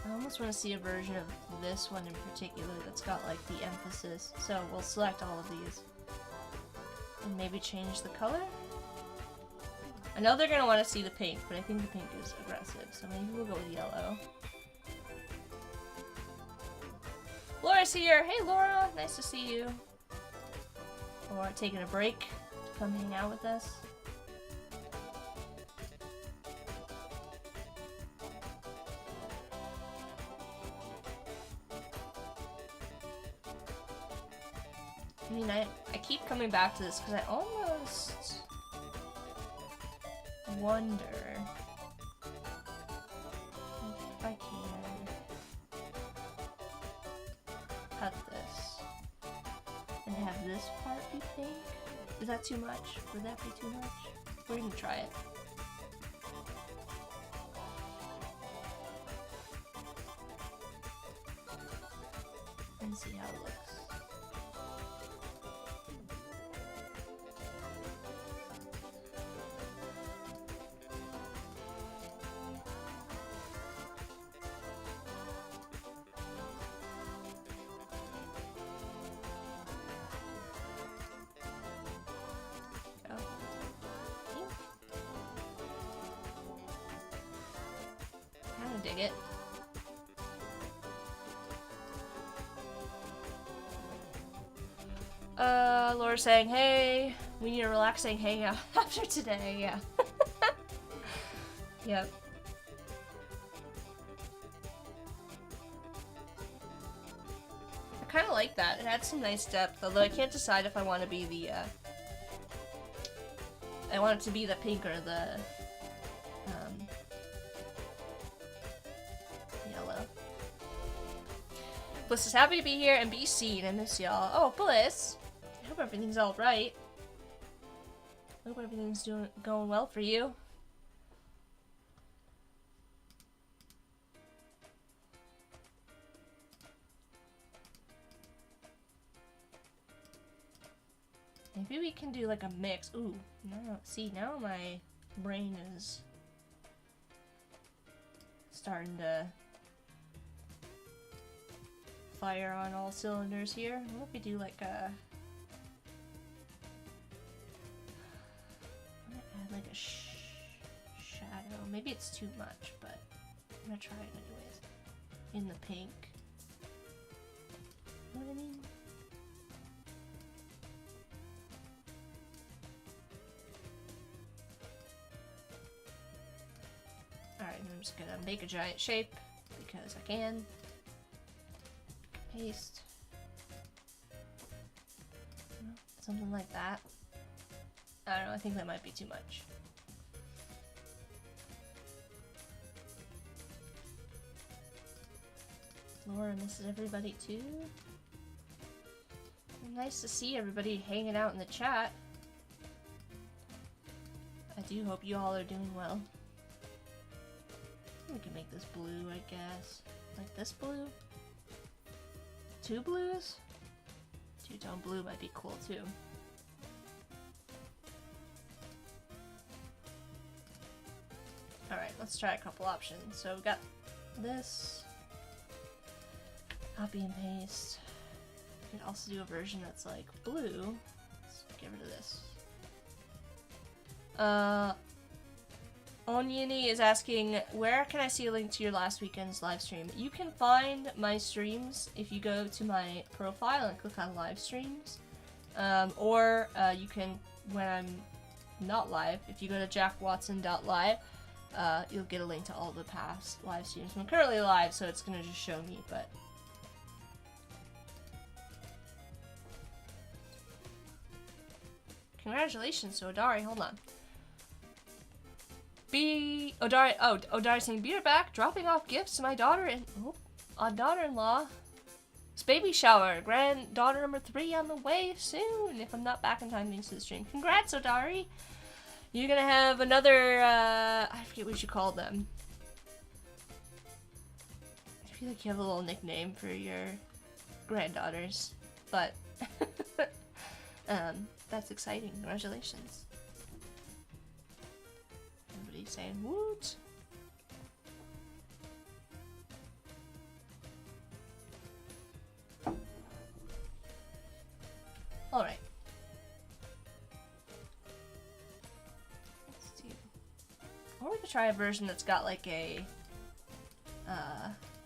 I almost want to see a version of this one in particular that's got like the emphasis. So we'll select all of these and maybe change the color. I know they're gonna want to see the pink, but I think the pink is aggressive, so maybe we'll go with yellow. Laura's here! Hey Laura! Nice to see you. Or taking a break to come hang out with us. I mean, I keep coming back to this because I almost wonder if I can cut this and have this part be pink. Is that too much? Would that be too much? We're gonna try it. And see how it looks. Dig it. Laura saying, hey, we need a relaxing hangout after today, yeah. Yep. I kind of like that. It adds some nice depth, although I can't decide if I want to be the, I want it to be the pink or the, Bliss is happy to be here and be seen. I miss y'all. Oh, Bliss! I hope everything's alright. I hope everything's going well for you. Maybe we can do like a mix. Ooh, no, see, now my brain is starting to fire on all cylinders here. What if we do like a... I'm gonna add like a shadow. Maybe it's too much, but I'm gonna try it anyways. In the pink. You know what I mean? Alright, I'm just gonna make a giant shape because I can. Paste. Something like that. I don't know, I think that might be too much. Laura misses everybody too. Nice to see everybody hanging out in the chat. I do hope you all are doing well. We can make this blue, I guess. Like this blue? Two blues? Two-tone blue might be cool too. Alright, let's try a couple options. So we've got this. Copy and paste. We could also do a version that's like blue. Let's get rid of this. Onyini is asking, where can I see a link to your last weekend's live stream? You can find my streams if you go to my profile and click on live streams. Or you can, when I'm not live, if you go to jackwatson.live, you'll get a link to all the past live streams. I'm currently live, so it's gonna just show me, but... Congratulations to Odari, hold on. Odari saying, be right back, dropping off gifts to my daughter-in-law. It's baby shower, granddaughter number 3 on the way soon, if I'm not back in time thanks to the stream. Congrats, Odari! You're gonna have another, I forget what you call them. I feel like you have a little nickname for your granddaughters, but, that's exciting. Congratulations. Everybody's saying woot. Alright. Let's do... Or we could try a version that's got like a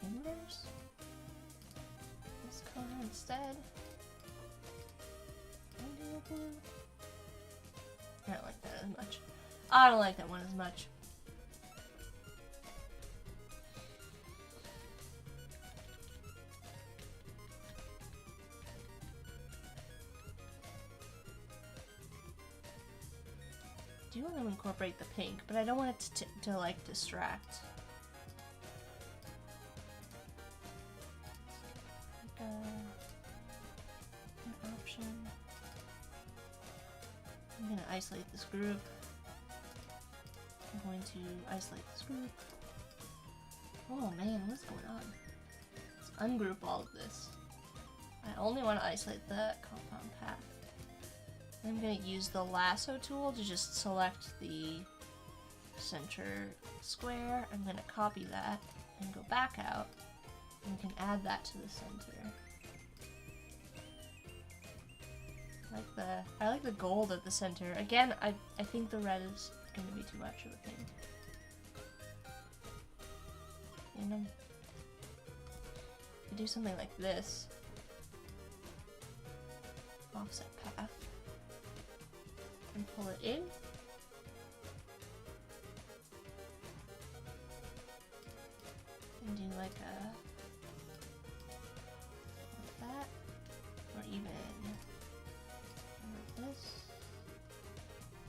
inverse. This color instead. I don't like that as much. I don't like that one as much. I do want to incorporate the pink, but I don't want it to like distract. Like an option. I'm going to isolate this group. I'm going to isolate this group. Oh man, what's going on? Let's ungroup all of this. I only want to isolate the compound path. I'm going to use the lasso tool to just select the center square. I'm going to copy that and go back out. And we can add that to the center. I like the gold at the center. Again, I think the red is going to be too much of a thing. And then do something like this. Offset path. And pull it in. And do like that. Or even this.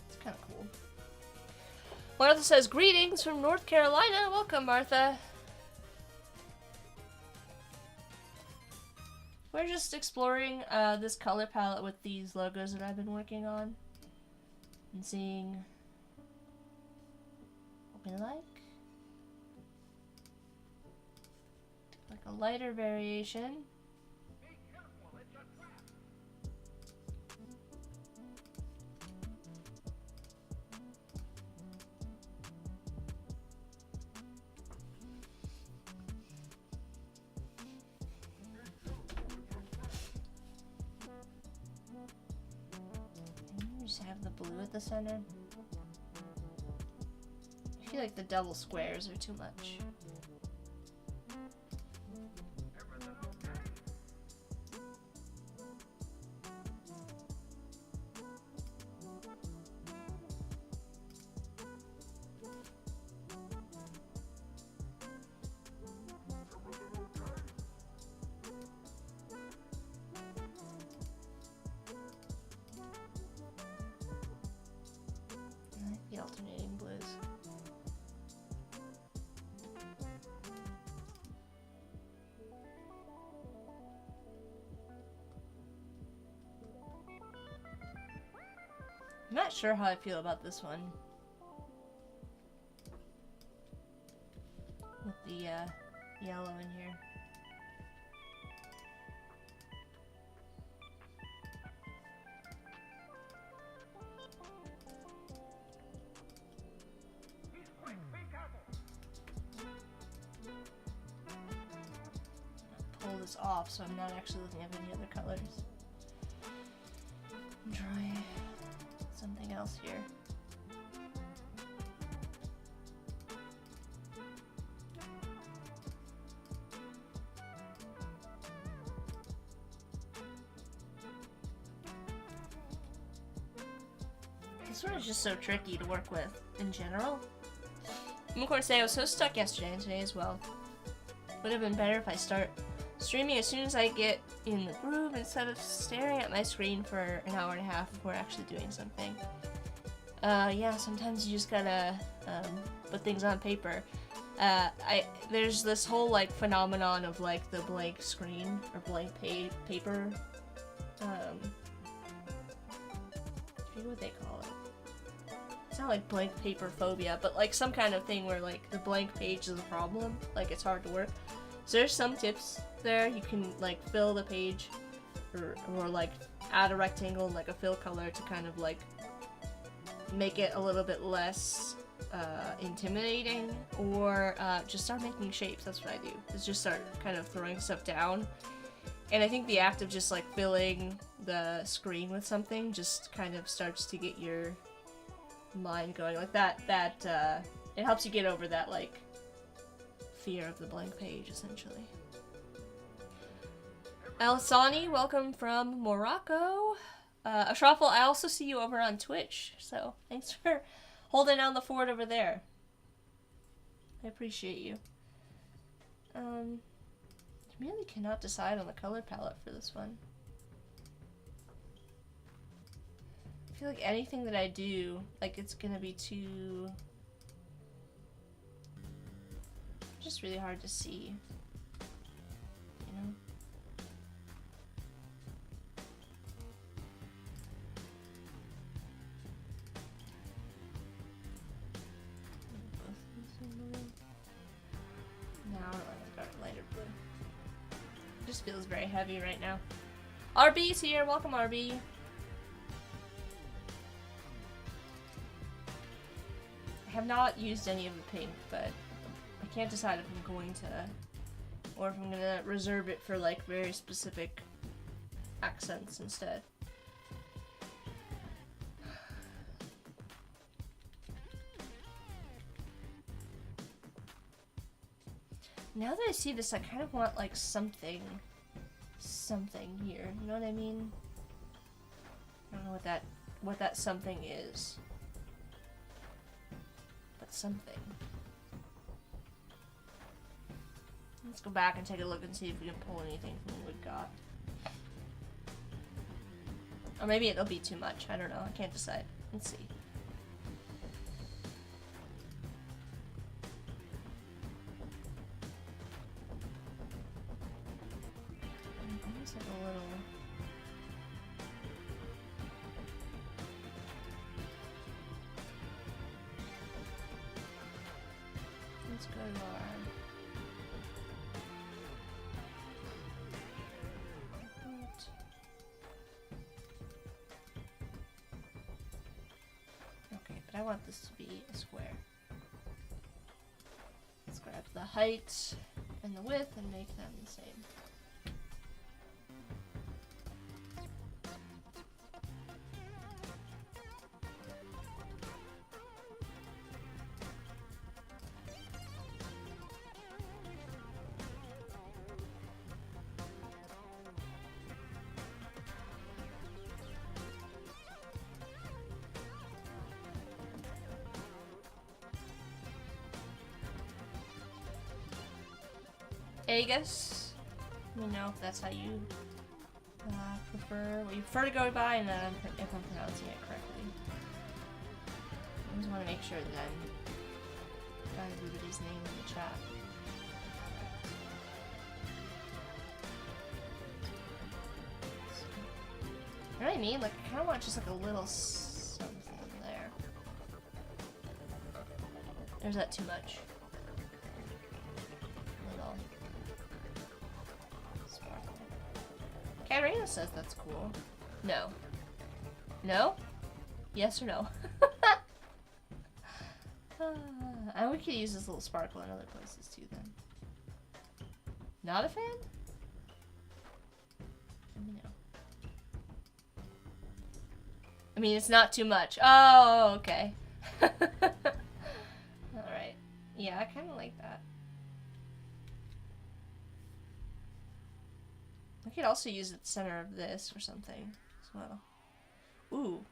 It's kind of cool. Martha says, greetings from North Carolina. Welcome, Martha. We're just exploring this color palette with these logos that I've been working on. And seeing what we like. Like a lighter variation. Have the blue at the center. I feel like the double squares are too much. I'm not sure how I feel about this one. With the yellow in here. Pull this off so I'm not actually looking at any other colors. Try something else here. This one is just so tricky to work with in general. I'm going to say I was so stuck yesterday and today as well. Would have been better if I start streaming as soon as I get in the groove instead of staring at my screen for an hour and a half before actually doing something. Yeah, sometimes you just gotta put things on paper. There's this whole like phenomenon of like the blank screen or blank paper. I forget what they call it. It's not like blank paper phobia, but like some kind of thing where like the blank page is a problem. Like it's hard to work. So there's some tips there. You can like fill the page or like add a rectangle and like a fill color to kind of like make it a little bit less intimidating, or just start making shapes. That's what I do, is just start kind of throwing stuff down. And I think the act of just like filling the screen with something just kind of starts to get your mind going like that. It helps you get over that like fear of the blank page, essentially. Alisani, welcome from Morocco. Ashrafal, I also see you over on Twitch, so thanks for holding down the fort over there. I appreciate you. I really cannot decide on the color palette for this one. I feel like anything that I do, like it's gonna be too... just really hard to see, you know? No, I don't like dark lighter blue. It just feels very heavy right now. RB's here, welcome RB. I have not used any of the pink, but I can't decide if I'm going to, or if I'm gonna reserve it for like very specific accents instead. Now that I see this, I kind of want like something here. You know what I mean? I don't know what that something is, but something. Let's go back and take a look and see if we can pull anything from what we got. Or maybe it'll be too much. I don't know. I can't decide. Let's see. It's like a little... Let's go to our... Okay, but I want this to be a square. Let's grab the height and the width and make them the same. Aegis. Let me know if that's how you prefer, what you prefer to go by, and then if I'm pronouncing it correctly. I just want to make sure that I'm got everybody's name in the chat. You know what I mean? Like, I kind of want just like a little something there. There's that too much. Katarina says that's cool. No. No? Yes or no? And we could use this little sparkle in other places too then. Not a fan? Let me know. I mean, it's not too much. Oh, okay. Alright. Yeah, I kind of like that. I could also use it at the center of this or something as well. Ooh.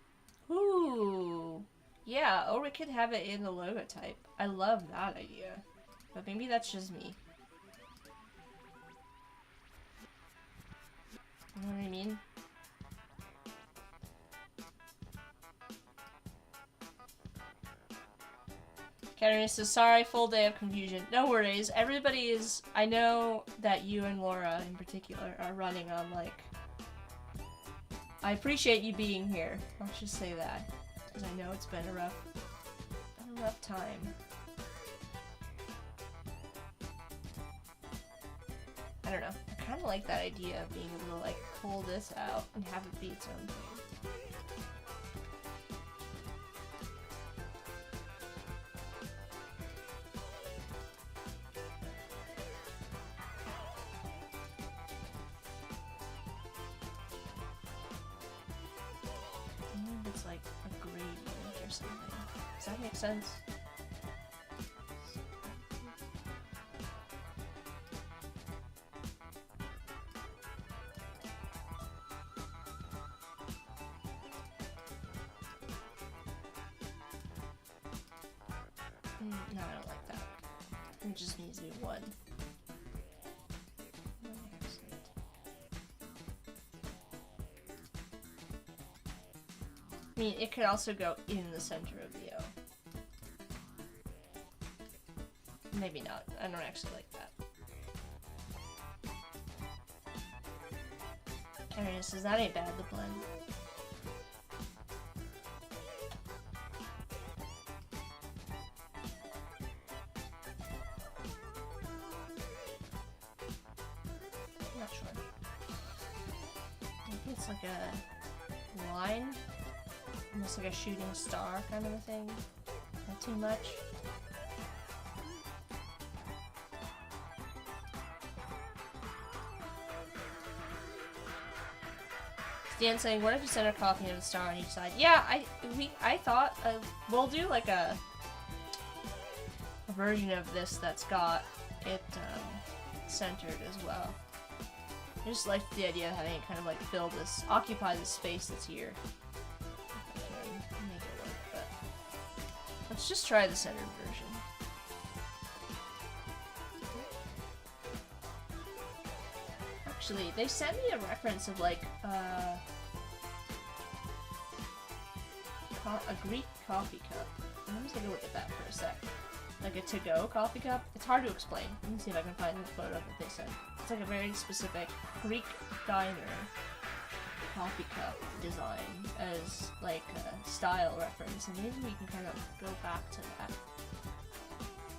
Ooh. Yeah, or we could have it in the logo type. I love that idea. But maybe that's just me. You know what I mean? Katarina says, sorry, full day of confusion. No worries. Everybody is... I know that you and Laura, in particular, are running on, like... I appreciate you being here. I'll just say that. Because I know it's been a rough time. I don't know. I kind of like that idea of being able to, like, pull this out and have it be its own thing. It's like a gradient or something. Does that make sense? No, I don't like that. It just needs to be one. I mean, it could also go in the center of the O. Maybe not. I don't actually like that. Katarina says that ain't bad, the blend. I'm not sure. Maybe it's like a line. Almost like a shooting star kind of a thing. Not too much. Stan saying, what if you center coffee and a star on each side? Yeah, I thought we'll do like a version of this that's got it centered as well. I just like the idea of having it kind of like fill this, occupy the space that's here. Make it work, but let's just try the centered version. Actually, they sent me a reference of like a Greek coffee cup. Let me take a look at that for a sec. Like a to-go coffee cup. It's hard to explain. Let me see if I can find the photo that they sent. It's like a very specific Greek diner coffee cup design as like a style reference, and maybe we can kind of go back to that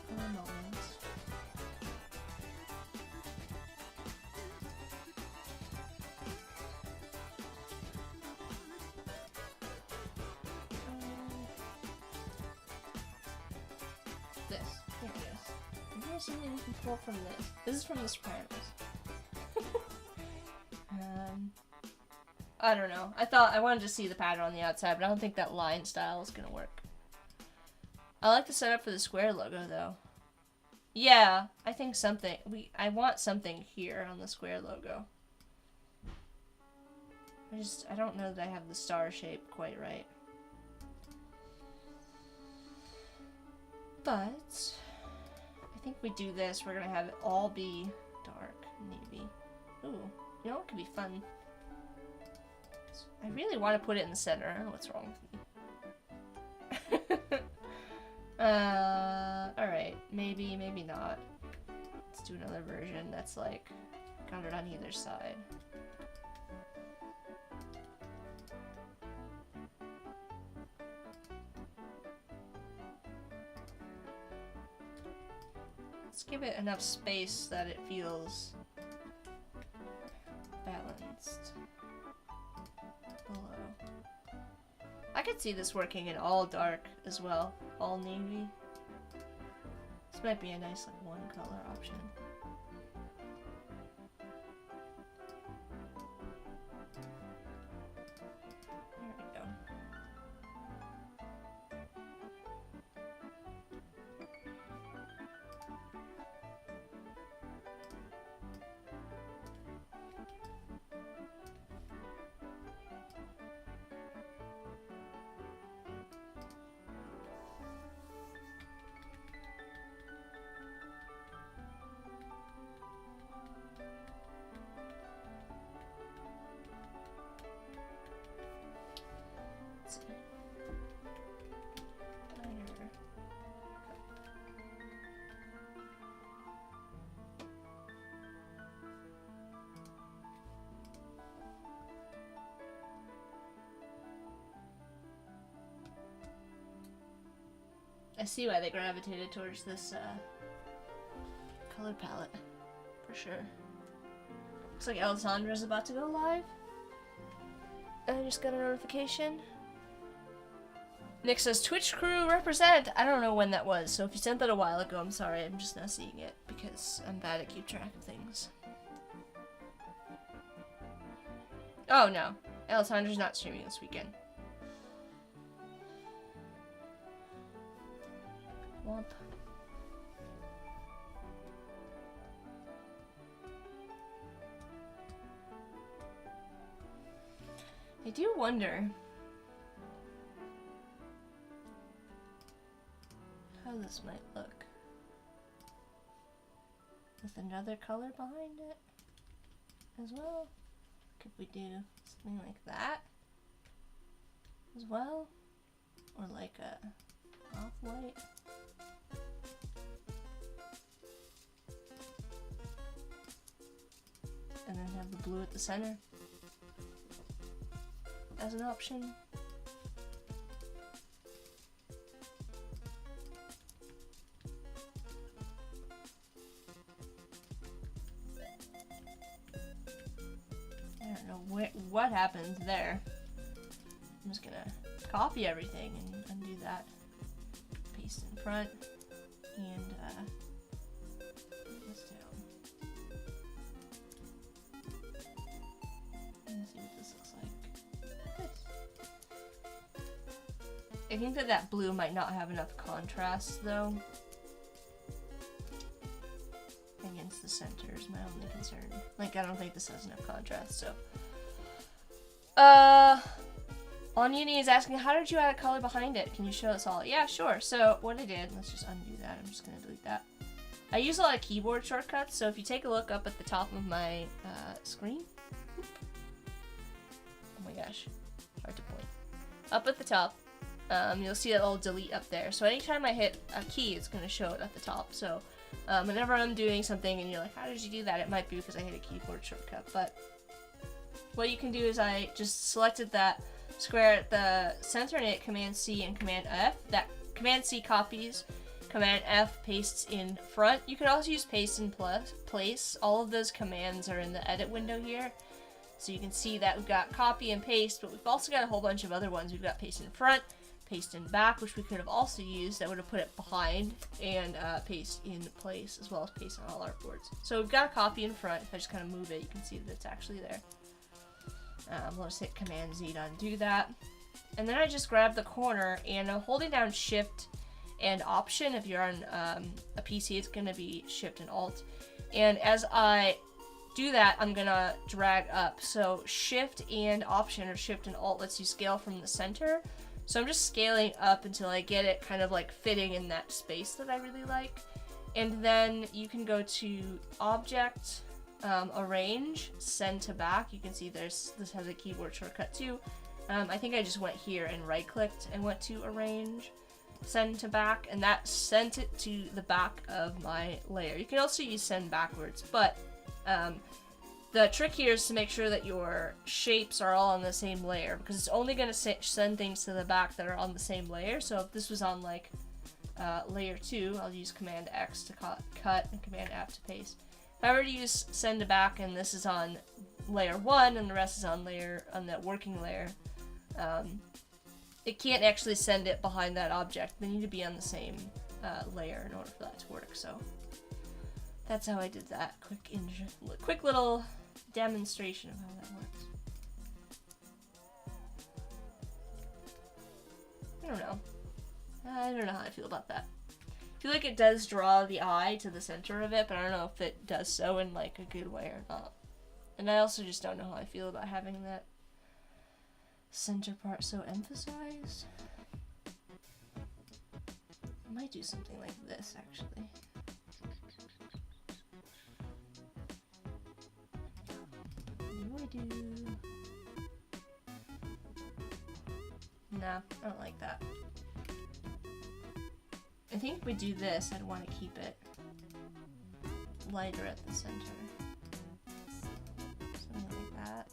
for a moment. This. Here it is. I've never seen anything we can pull from this. This is from The Sopranos. I don't know. I wanted to see the pattern on the outside, but I don't think that line style is gonna work. I like the setup for the square logo, though. Yeah, I think something. I want something here on the square logo. I don't know that I have the star shape quite right. But I think we do this. We're gonna have it all be dark navy. Ooh, you know what could be fun? I really want to put it in the center. I don't know what's wrong with me. Alright. Maybe, maybe not. Let's do another version that's like got it on either side. Let's give it enough space that it feels balanced. Below. I could see this working in all dark as well, all navy. This might be a nice like one color option. There we go. I see why they gravitated towards this color palette, for sure. Looks like Alessandra's about to go live. I just got a notification. Nick says, Twitch crew represent! I don't know when that was, so if you sent that a while ago, I'm sorry, I'm just not seeing it, because I'm bad at keep track of things. Oh no, Alessandra's not streaming this weekend. Womp. I do wonder how this might look with another color behind it as well. Could we do something like that as well? Or like a off-white? And then have the blue at the center as an option. I don't know what happens there. I'm just gonna copy everything and undo that. Paste in front and this down. Let's see what this looks like. I think that blue might not have enough contrast though. Against the center is my only concern. Like, I don't think this has enough contrast, so. Onuni is asking, how did you add a color behind it? Can you show us all? Yeah, sure. So, what I did, let's just undo that. I'm just gonna delete that. I use a lot of keyboard shortcuts, so if you take a look up at the top of my screen. Oh my gosh, hard to point. Up at the top, you'll see that little delete up there. So anytime I hit a key, it's gonna show it at the top. So whenever I'm doing something and you're like, how did you do that? It might be because I hit a keyboard shortcut. But what you can do is I just selected that square at the center and hit Command C and Command F. That Command C copies, Command F pastes in front. You could also use paste in place. All of those commands are in the edit window here. So you can see that we've got copy and paste, but we've also got a whole bunch of other ones. We've got paste in front, paste in back, which we could have also used. That would have put it behind, and paste in place, as well as paste on all our boards. So we've got a copy in front. If I just kind of move it, you can see that it's actually there. We'll just hit Command Z to undo that. And then I just grab the corner, and I'm holding down Shift and Option. If you're on a PC, it's going to be Shift and Alt. And as I do that, I'm gonna drag up. So Shift and Option, or Shift and Alt, lets you scale from the center. So I'm just scaling up until I get it kind of like fitting in that space that I really like. And then you can go to Object, Arrange, Send to Back. You can see this has a keyboard shortcut too. I think I just went here and right-clicked and went to Arrange, Send to Back, and that sent it to the back of my layer. You can also use Send Backwards, but the trick here is to make sure that your shapes are all on the same layer, because it's only going to send things to the back that are on the same layer. So if this was on like layer 2, I'll use Command X to cut and Command F to paste. If I were to use send to back and this is on layer 1 and the rest is on that working layer, it can't actually send it behind that object. They need to be on the same layer in order for that to work. So that's how I did that. Quick little demonstration of how that works. I don't know how I feel about that. I feel like it does draw the eye to the center of it, but I don't know if it does so in like a good way or not. And I also just don't know how I feel about having that center part so emphasized. I might do something like this actually. What do I do? Nah, I don't like that. I think if we do this, I'd want to keep it lighter at the center. Something like that.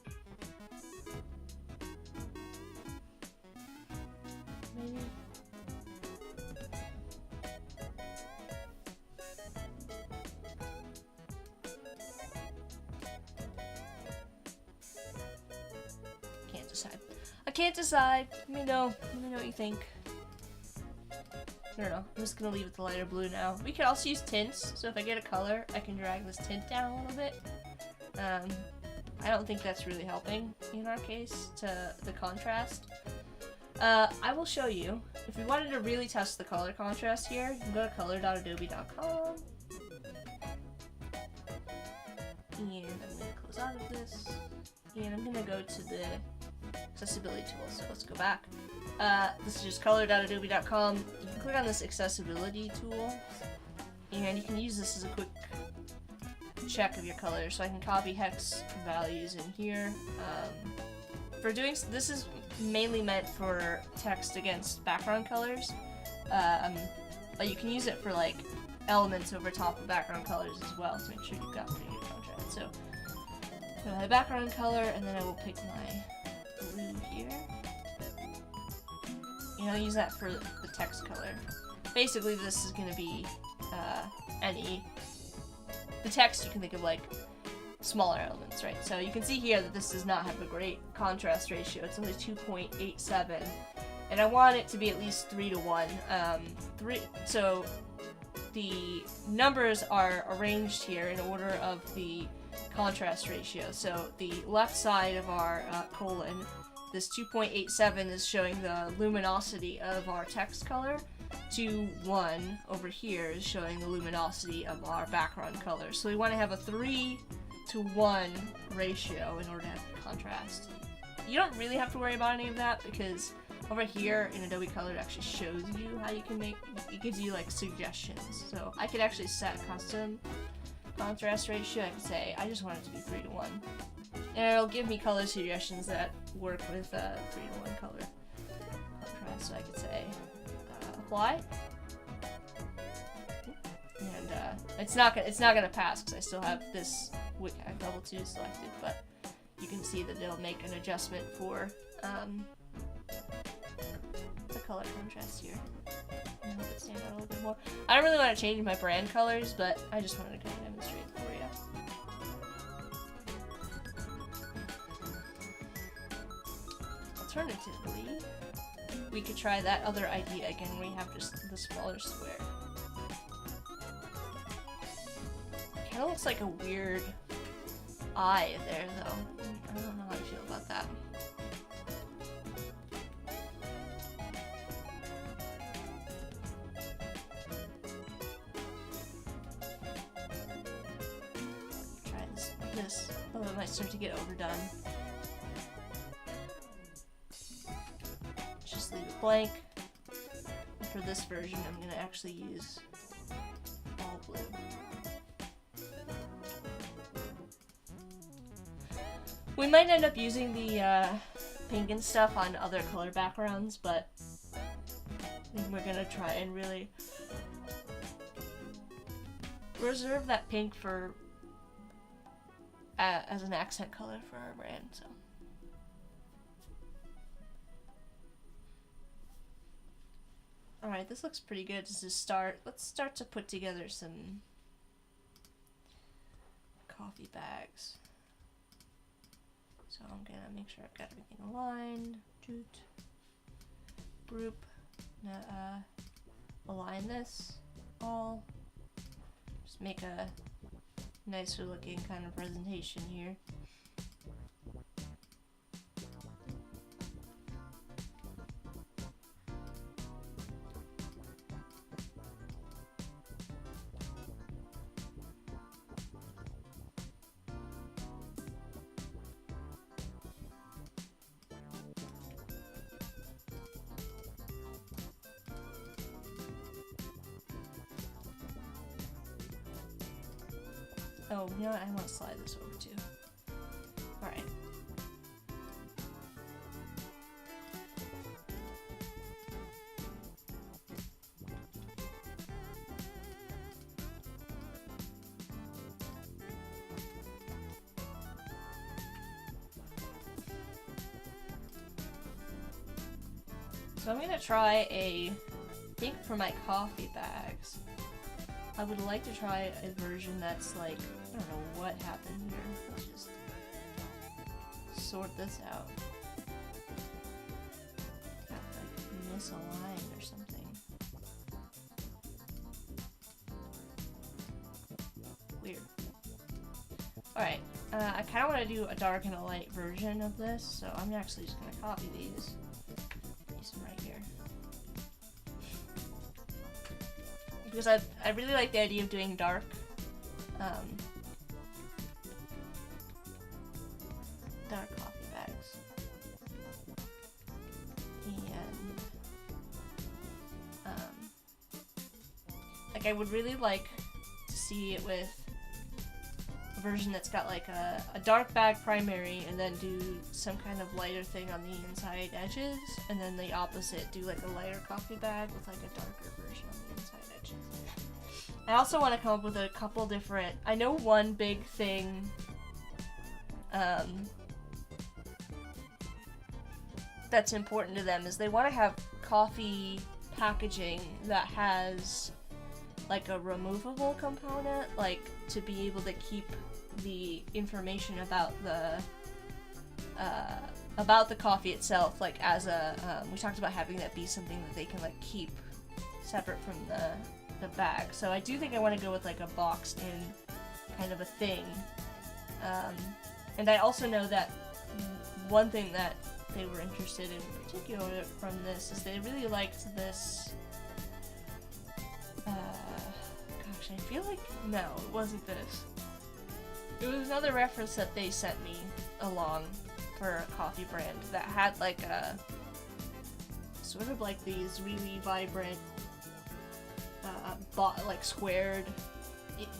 Maybe. decide. I can't decide. Let me know. Let me know what you think. I don't know. I'm just gonna leave it the lighter blue now. We could also use tints, so if I get a color, I can drag this tint down a little bit. I don't think that's really helping in our case to the contrast. I will show you. If we wanted to really test the color contrast here, you can go to color.adobe.com. And I'm gonna close out of this. And I'm gonna go to the accessibility tool, so let's go back. This is just color.adobe.com. You can click on this accessibility tool, and you can use this as a quick check of your colors. So I can copy hex values in here. For doing this is mainly meant for text against background colors, but you can use it for like elements over top of background colors as well to make sure you've got pretty good contrast. So my background color, and then I will pick my blue here. And I'll use that for the text color. Basically, this is going to be the text you can think of like smaller elements, right? So you can see here that this does not have a great contrast ratio. It's only 2.87, and I want it to be at least 3 to 1. So the numbers are arranged here in order of the contrast ratio. So the left side of our colon, this 2.87 is showing the luminosity of our text color. 1 over here is showing the luminosity of our background color. So we want to have a 3 to 1 ratio in order to have contrast. You don't really have to worry about any of that because over here in Adobe Color it actually shows you how you can make, it gives you like suggestions. So I could actually set custom contrast ratio. I could say I just want it to be 3 to 1. And it'll give me color suggestions that work with 3 to 1 color contrast. So I could say apply, and it's not gonna pass because I still have this WCAG level 2 selected. But you can see that it'll make an adjustment for the color contrast here. And help it stand out a little bit more. I don't really want to change my brand colors, but I just wanted to kind of demonstrate it for you. Alternatively, we could try that other idea again where you have just the smaller square. Kind of looks like a weird eye there though. I don't know how I feel about that. Try this. Oh, it might start to get overdone. Just leave it blank. And for this version, I'm going to actually use all blue. We might end up using the pink and stuff on other color backgrounds, but I think we're going to try and really reserve that pink for as an accent color for our brand. So. Alright, this looks pretty good to start. Let's start to put together some coffee bags. So I'm gonna make sure I've got everything aligned. Group. Align this all. Just make a nicer looking kind of presentation here. Oh, you know what? I want to slide this over too. Alright. So I'm gonna try I think for my coffee bags, I would like to try a version that's like, I don't know what happened here. Let's just sort this out. misaligned or something. Weird. Alright, I kind of want to do a dark and a light version of this, so I'm actually just going to copy these. Place them right here. Because I really like the idea of doing dark. Dark coffee bags. And like I would really like to see it with a version that's got like a dark bag primary and then do some kind of lighter thing on the inside edges, and then the opposite, do like a lighter coffee bag with like a darker version on the inside edges. I also want to come up with a couple different, I know one big thing that's important to them is they want to have coffee packaging that has like a removable component, like to be able to keep the information about the coffee itself, like as a we talked about having that be something that they can like keep separate from the bag. So I do think I want to go with like a boxed in kind of a thing. And I also know that one thing that they were interested in particular from this is they really liked this, gosh, I feel like, no, it wasn't this. It was another reference that they sent me along for a coffee brand that had like a, sort of like these really vibrant, like squared,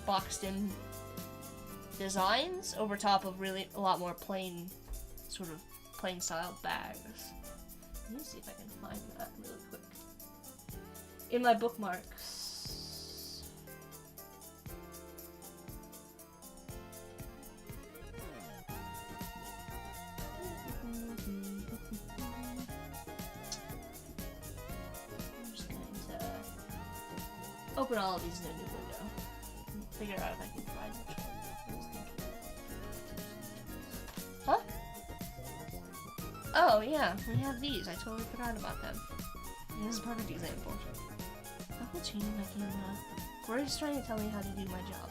boxed in designs over top of really a lot more plain, sort of plain style bags. Let me see if I can find that really quick. In my bookmarks. I'm just going to open all of these in a new window and figure out if I can find which one. Huh? Oh yeah, we have these. I totally forgot about them. And this is a perfect example. I will change my camera. Corey's trying to tell me how to do my job.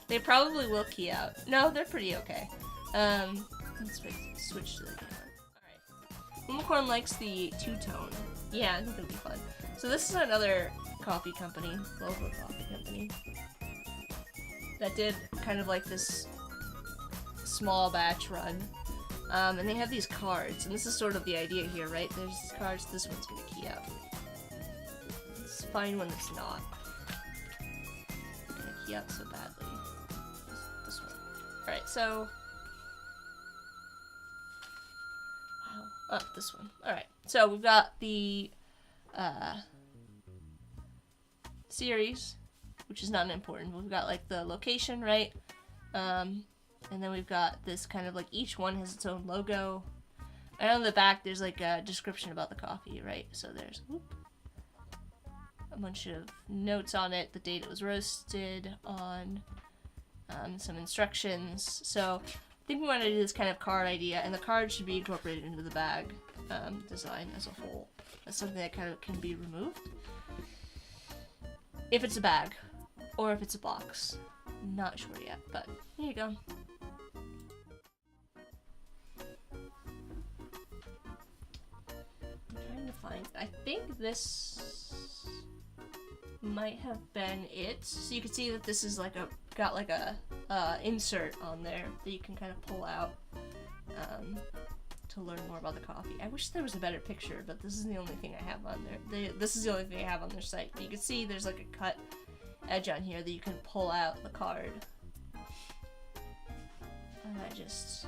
They probably will key out. No, they're pretty okay. Let's switch to the new one. Alright. Unicorn likes the two-tone. Yeah, I think it'll be fun. So this is another coffee company, local coffee company, that did kind of like this small batch run. And they have these cards, and this is sort of the idea here, right? There's these cards, this one's gonna key out. Let's find one that's not gonna key out so badly. This one. Alright, so... Wow. Oh, this one. Alright, so we've got the series, which is not important. We've got like the location, right? And then we've got this kind of like each one has its own logo. And on the back there's like a description about the coffee, right? So there's a bunch of notes on it, the date it was roasted on, some instructions. So I think we want to do this kind of card idea, and the card should be incorporated into the bag design as a whole. That's something that kind of can be removed if it's a bag or if it's a box. Not sure yet, but here you go. I'm trying to find, I think this might have been it. So you can see that this is like got like a insert on there that you can kind of pull out to learn more about the coffee. I wish there was a better picture, but this is the only thing I have on there. This is the only thing I have on their site. But you can see there's like a cut edge on here that you can pull out the card. And I just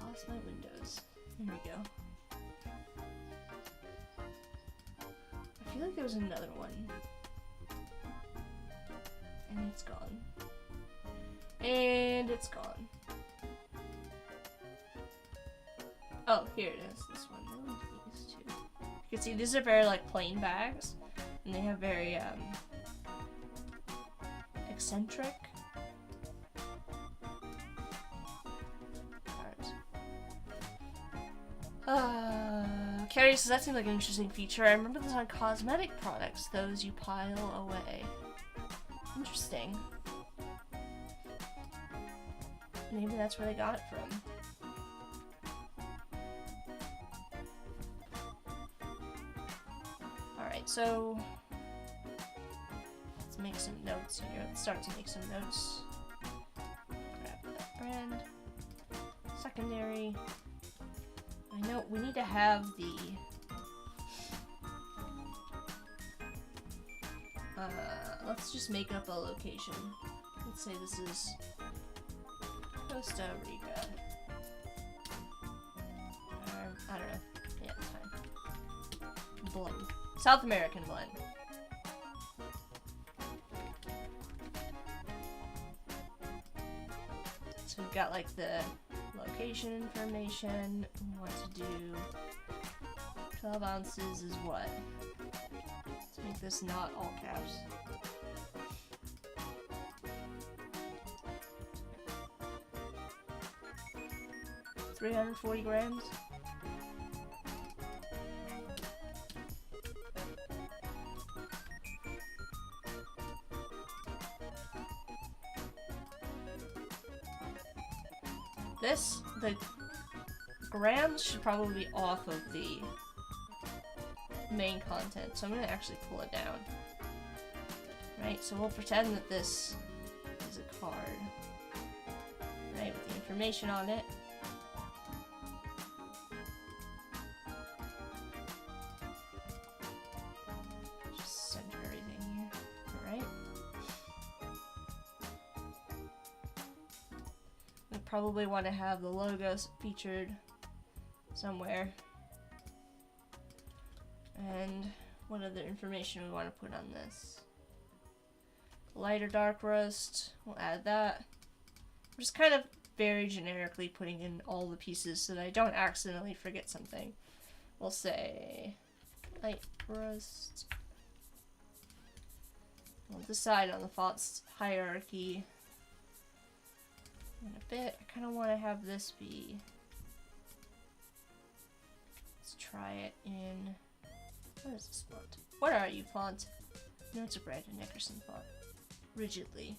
lost my windows. There we go. I feel like there was another one. And it's gone. And it's gone. Oh, here it is. This one. I want these two. You can see these are very like plain bags, and they have very eccentric cards. Carrie says, that seems like an interesting feature. I remember this on cosmetic products, those you pile away. Interesting. Maybe that's where they got it from. Alright, so let's make some notes here. Let's start to make some notes. Grab that brand. Secondary. I know we need to have the let's just make up a location. Let's say this is Costa Rica. I don't know. Yeah, it's fine. Blend. South American blend. So we've got like the location information. We want to do 12 ounces is what? Let's make this not all caps. $340 grams. The grams should probably be off of the main content, so I'm gonna actually pull it down. Right, so we'll pretend that this is a card, right, with the information on it. Just center everything here, alright. We probably want to have the logos featured somewhere. And what other information we want to put on this? Light or dark roast, we'll add that. I'm just kind of very generically putting in all the pieces so that I don't accidentally forget something. We'll say light roast. We'll decide on the font's hierarchy in a bit. I kind of want to have this be, let's try it in, what is this font? What are you, font? No, it's a Brandon Nickerson font. Rigidly.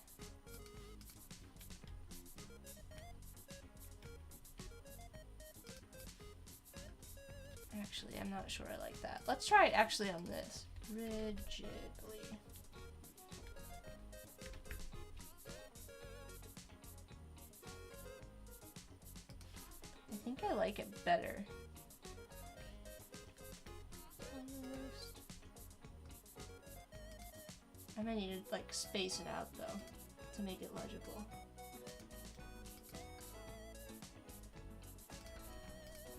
Actually, I'm not sure I like that. Let's try it actually on this. Rigidly. I think I like it better. I might need to like space it out though to make it legible.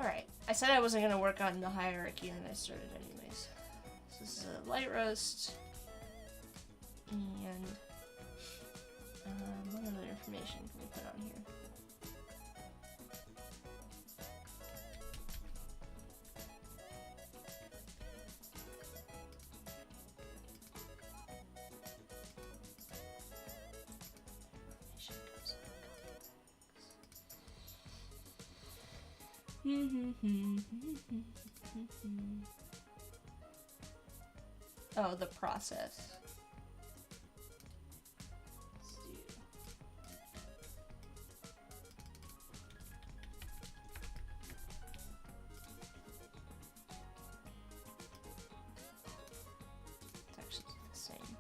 Alright, I said I wasn't gonna work on the hierarchy and I started anyways. So this is a light roast and what other information can we put on here? Oh, the process. Let's do. It's actually the same.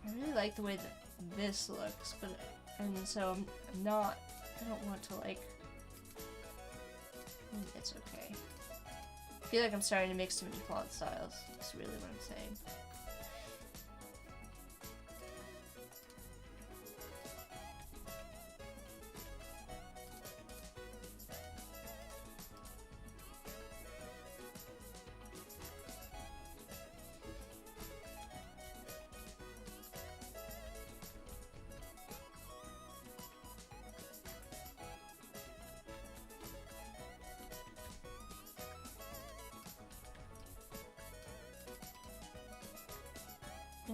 I really like the way that this looks, but and so I'm not, I don't want to like, it's okay. I feel like I'm starting to mix too many font styles. That's really what I'm saying.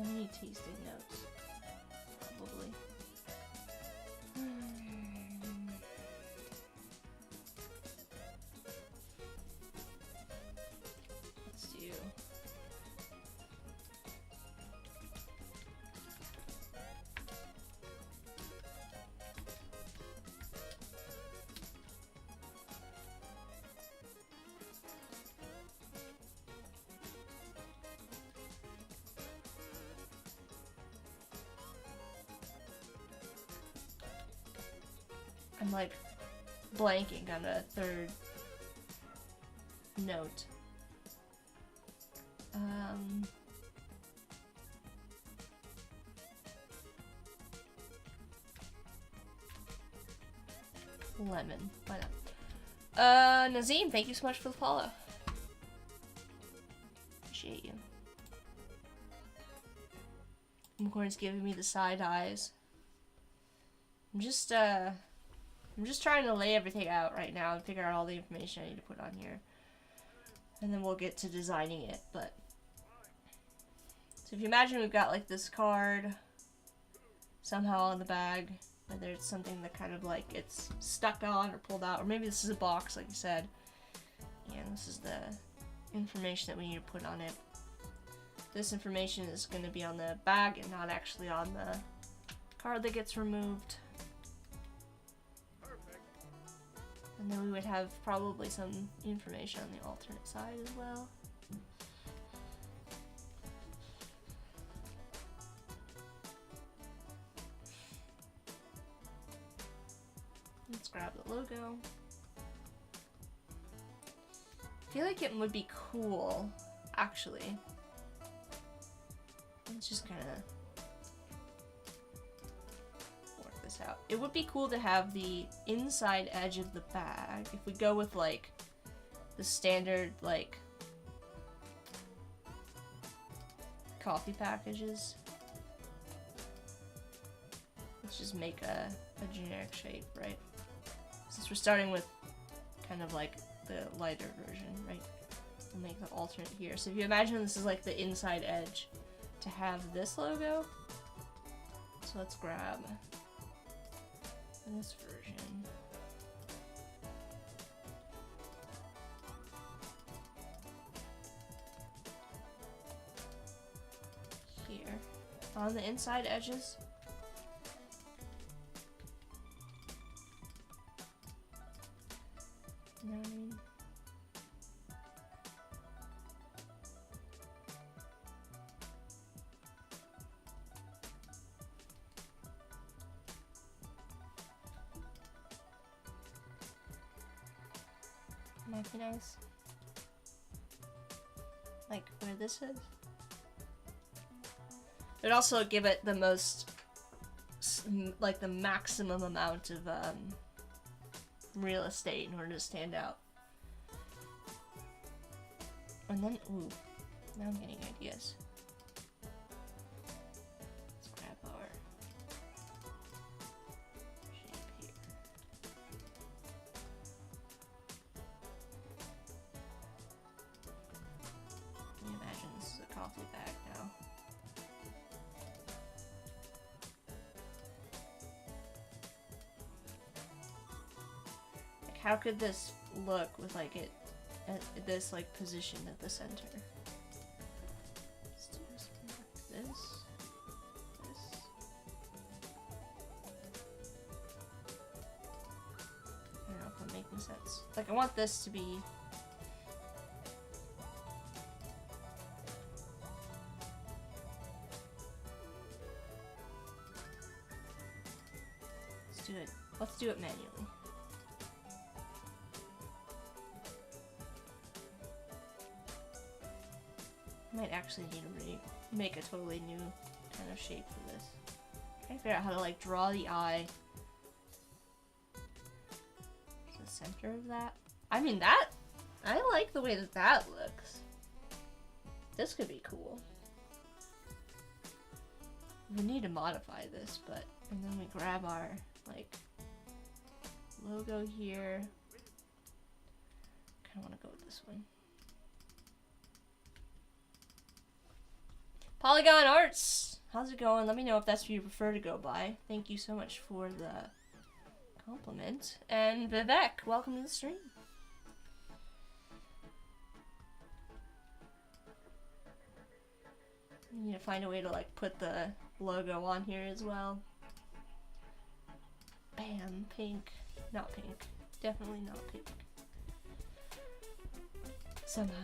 Yeah, we need tasting notes. Probably. Let's do. I'm like blanking on a third note. Lemon. Why not? Nazim, thank you so much for the follow. Appreciate you. Unicorn's giving me the side eyes. I'm just trying to lay everything out right now and figure out all the information I need to put on here. And then we'll get to designing it, but... So if you imagine we've got like this card somehow on the bag, whether it's something that kind of like it's stuck on or pulled out, or maybe this is a box like you said. And this is the information that we need to put on it. This information is going to be on the bag and not actually on the card that gets removed. And then we would have probably some information on the alternate side as well. Let's grab the logo. I feel like it would be cool, actually. Let's just kind of work this out. It would be cool to have the inside edge of the bag. If we go with like the standard like coffee packages. Let's just make a generic shape, right? Since we're starting with kind of like the lighter version, right? We'll make the alternate here. So if you imagine this is like the inside edge to have this logo. So let's grab this version. Here. On the inside edges. Might be nice. Like where this is. It would also give it the most, like the maximum amount of real estate in order to stand out. And then, ooh, now I'm getting ideas. Let's grab our shape here. Can you imagine this is a coffee bag now? Like, how could this look with like it at this like position at the center? Let's do something like this. I don't know if I'm making sense. Like I want this to be let's do it manually. Might actually need to make a totally new kind of shape for this. Trying to figure out how to like draw the eye to the center of that. I mean I like the way that looks. This could be cool. We need to modify this, but and then we grab our like logo here. Kinda wanna go with this one. Polygon Arts! How's it going? Let me know if that's what you prefer to go by. Thank you so much for the compliment. And Vivek, welcome to the stream. I need to find a way to like put the logo on here as well. Bam, pink. Not pink. Definitely not pink. Somehow.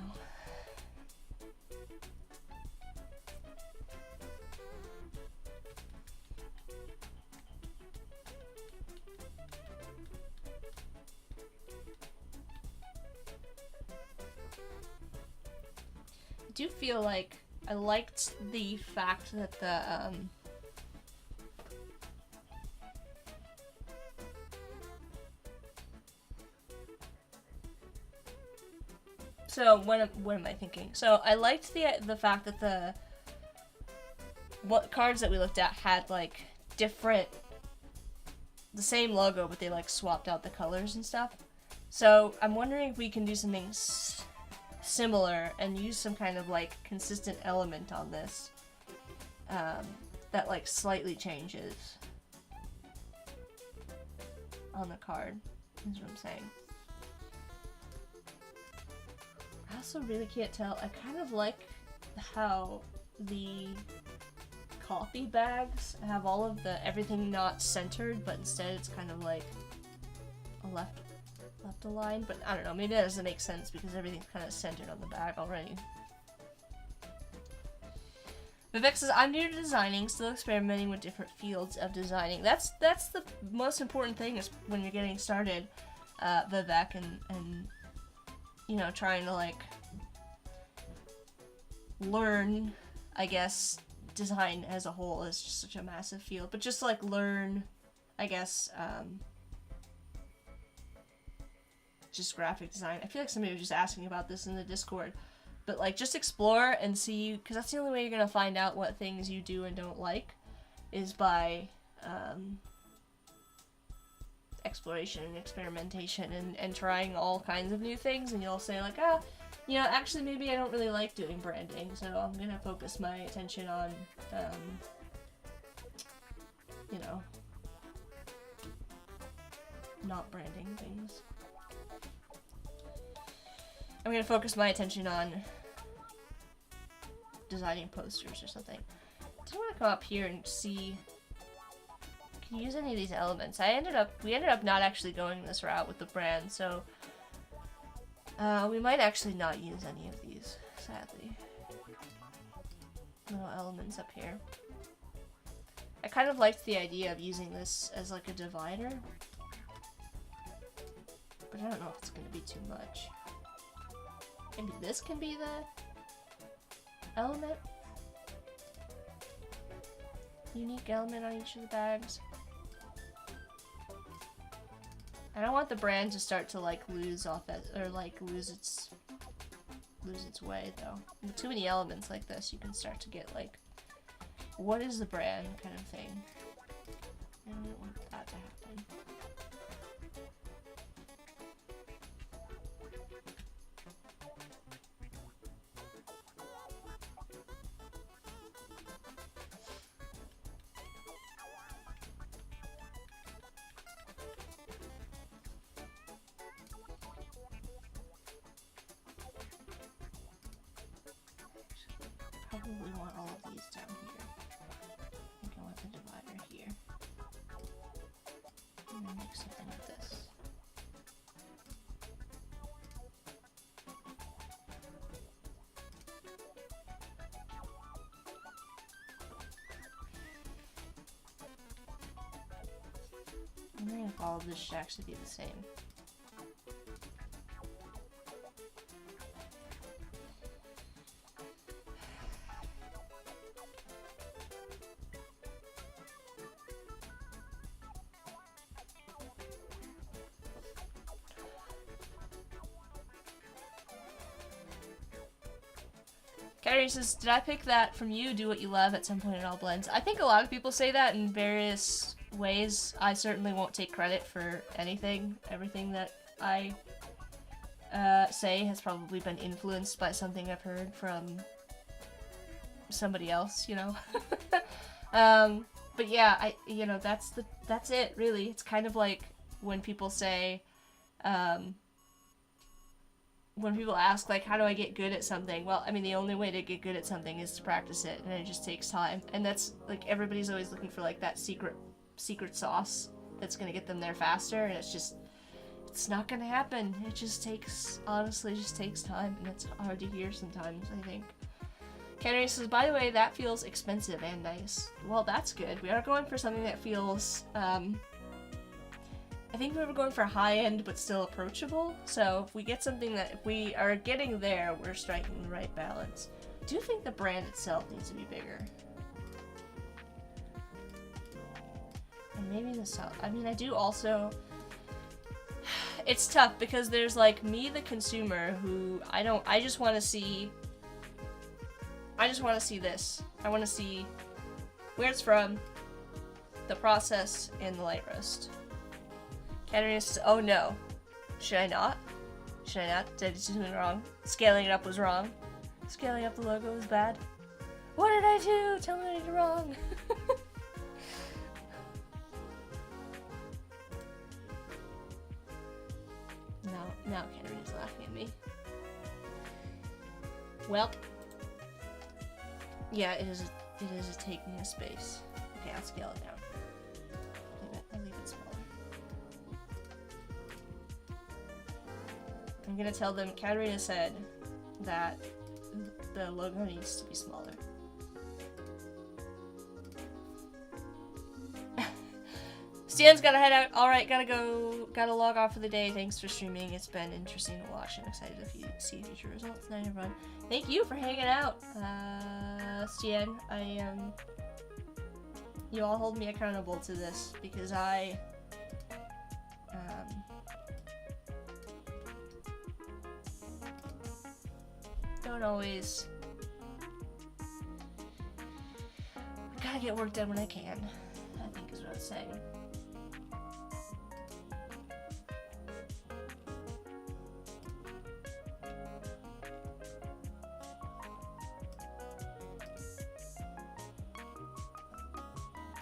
I do feel like I liked the fact that the so what am I thinking? So I liked the fact that the cards that we looked at had like the same logo, but they like swapped out the colors and stuff. So I'm wondering if we can do something similar and use some kind of like consistent element on this that like slightly changes on the card. That's what I'm saying. I also really can't tell. I kind of like how the coffee bags have all of everything not centered, but instead it's kind of like a left aligned, but I don't know, maybe that doesn't make sense because everything's kind of centered on the bag already. Vivek says, I'm new to designing, still experimenting with different fields of designing. That's the most important thing is when you're getting started, Vivek, and you know, trying to like learn, I guess, design as a whole is just such a massive field, but just like learn, I guess, just graphic design. I feel like somebody was just asking about this in the Discord, but like just explore and see, because that's the only way you're gonna find out what things you do and don't like, is by exploration and experimentation and trying all kinds of new things, and you'll say like, you know, actually maybe I don't really like doing branding, so I'm gonna focus my attention on you know, not branding things. I'm gonna focus my attention on designing posters or something. I do want to come up here and see. Can you use any of these elements? We ended up not actually going this route with the brand, so we might actually not use any of these, sadly. Little elements up here. I kind of liked the idea of using this as like a divider, but I don't know if it's gonna be too much. Maybe this can be the element. Unique element on each of the bags. I don't want the brand to start to like lose its way though. With too many elements like this, you can start to get like, what is the brand kind of thing. I don't want that to happen. Probably want all of these down here. I think I want the divider here. I'm gonna make something like this. I'm wondering if all of this should actually be the same. Carrie says, did I pick that from you? Do what you love, at some point it all blends. I think a lot of people say that in various ways. I certainly won't take credit for anything. Everything that I say has probably been influenced by something I've heard from somebody else, you know. But yeah, you know, that's it, really. It's kind of like when people say, when people ask, like, how do I get good at something? Well, I mean, the only way to get good at something is to practice it, and it just takes time. And that's, like, everybody's always looking for, like, that secret sauce that's gonna get them there faster, and it's not gonna happen. It just takes, honestly, just takes time, and it's hard to hear sometimes, I think. Kenry says, by the way, that feels expensive and nice. Well, that's good. We are going for something that feels, I think we were going for high-end but still approachable, so if we get something that, if we are getting there, we're striking the right balance. I do think the brand itself needs to be bigger. And maybe the south. I mean, I do also... It's tough because there's, like, me, the consumer, who I just want to see... I just want to see this. I want to see where it's from, the process, and the light roast. Katarina says, oh no. Should I not? Should I not? Did I do something wrong? Scaling it up was wrong. Scaling up the logo was bad. What did I do? Tell me what I did wrong. Now Katarina's laughing at me. Well. Yeah, it is taking a space. Okay, I'll scale it down. I'll leave it smaller. I'm gonna tell them Katarina said that the logo needs to be smaller. Stan's gotta head out. Alright, gotta log off for the day. Thanks for streaming. It's been interesting to watch. I'm excited to see future results. Night everyone. Thank you for hanging out. Stan, you all hold me accountable to this because I don't always. I gotta get work done when I can, I think is what I'm saying.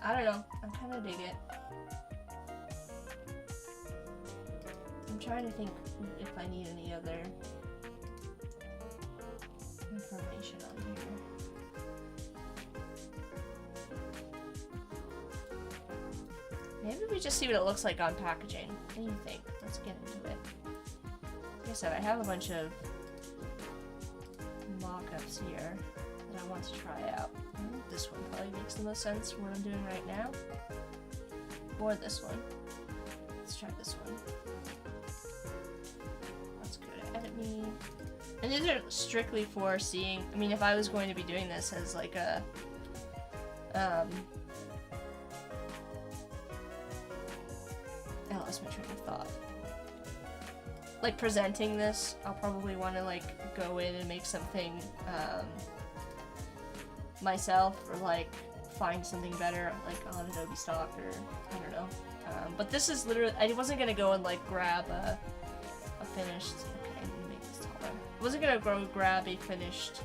I don't know. I kind of dig it. I'm trying to think if I need any other information on here. Maybe we just see what it looks like on packaging. What do you think? Let's get into it. Like I said, I have a bunch of mock-ups here that I want to try out. This one probably makes the most sense for what I'm doing right now. Or this one. Let's try this one. Let's go to edit me. And these are strictly for seeing, I mean, if I was going to be doing this as like a, I lost my train of thought. Like presenting this, I'll probably want to like go in and make something, myself, or like find something better like on Adobe stock, or I don't know. But this is literally, I wasn't gonna go and like grab a finished, okay, I'm gonna make this taller. I wasn't gonna go grab a finished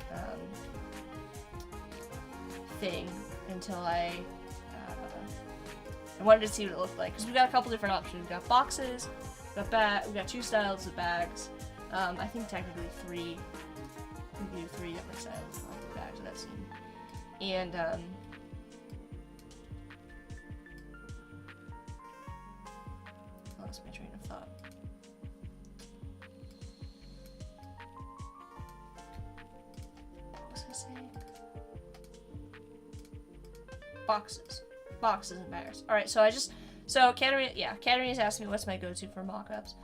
thing until I wanted to see what it looked like, because we got a couple different options. We got boxes, we got two styles of bags. I think technically three. We can do 3 different styles of bags that I've seen. And, I lost my train of thought. What was I saying? Boxes. Boxes and bags. Alright, so Katarina's asked me what's my go-to for mock-ups.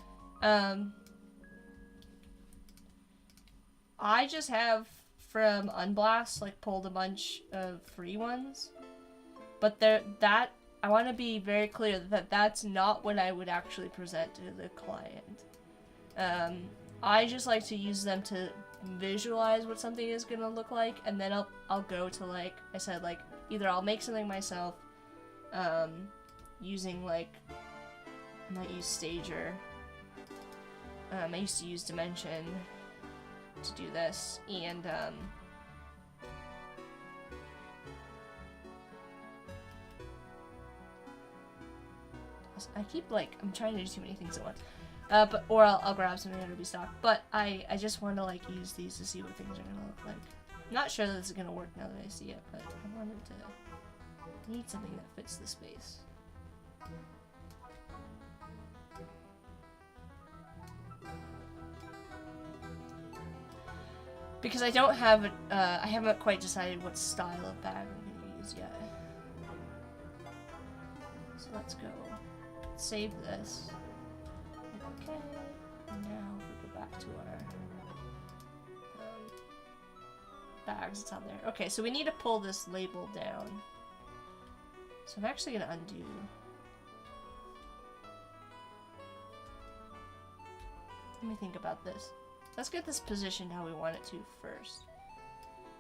I just have from Unblast, like, pulled a bunch of free ones, but I want to be very clear that that's not what I would actually present to the client. I just like to use them to visualize what something is gonna look like, and then I'll go to, like I said, like, either I'll make something myself, using, like, I might use Stager, I used to use Dimension to do this, and I keep like, I'm trying to do too many things at once. Or I'll grab something that'll be stock. But I just want to like use these to see what things are gonna look like. I'm not sure that this is gonna work now that I see it, but I wanted to. I need something that fits the space. Because I don't have a, I haven't quite decided what style of bag I'm gonna use yet. So let's go save this. Okay, and now we go back to our bags. It's on there. Okay, so we need to pull this label down. So I'm actually gonna undo. Let me think about this. Let's get this positioned how we want it to first.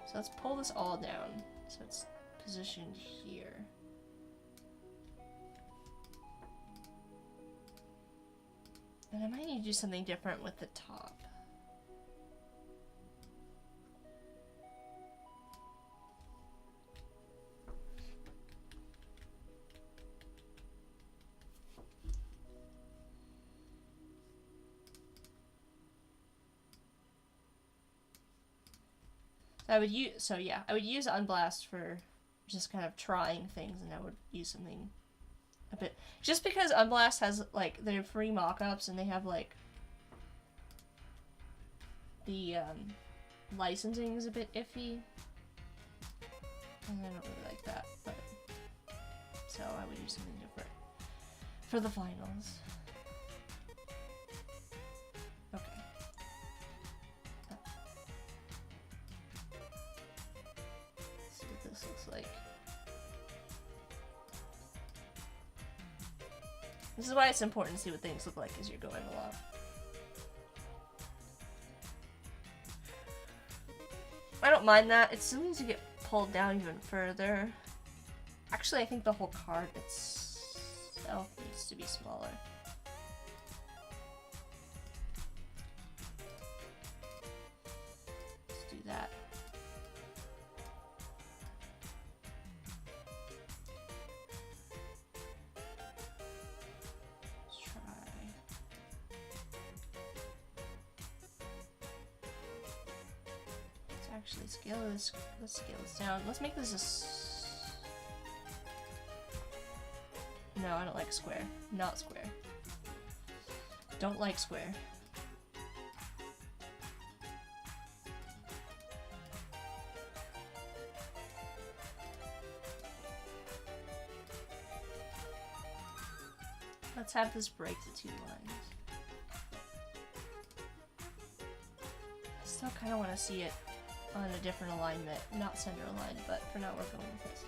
So let's pull this all down. So it's positioned here. And I might need to do something different with the top. I would use, so yeah, I would use Unblast for just kind of trying things, and I would use something a bit, just because Unblast has like their free mock-ups and they have like the licensing is a bit iffy, and I don't really like that, but so I would use something different for the finals. Okay. Let's see what this looks like. This is why it's important to see what things look like as you're going along. I don't mind that. It still needs to get pulled down even further. Actually, I think the whole card itself needs to be smaller. Let's do that. Actually, scale this. Let's scale this down. Let's make this a. No, I don't like square. Not square. Don't like square. Let's have this break the two lines. I still kind of want to see it on a different alignment, not center aligned, but for now we're going with this.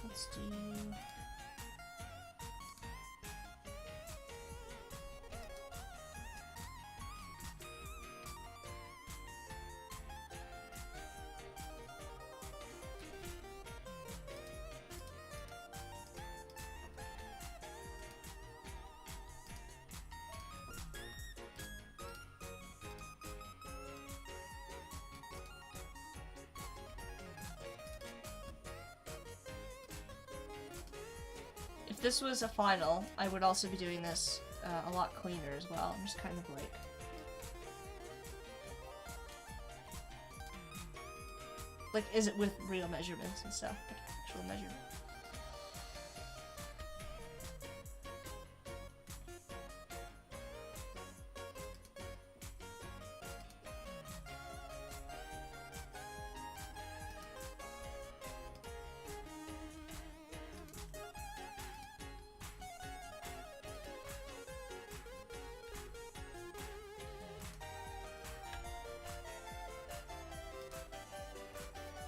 Let's do. If this was a final, I would also be doing this a lot cleaner as well. I'm just kind of like, is it with real measurements and stuff, like actual measurements?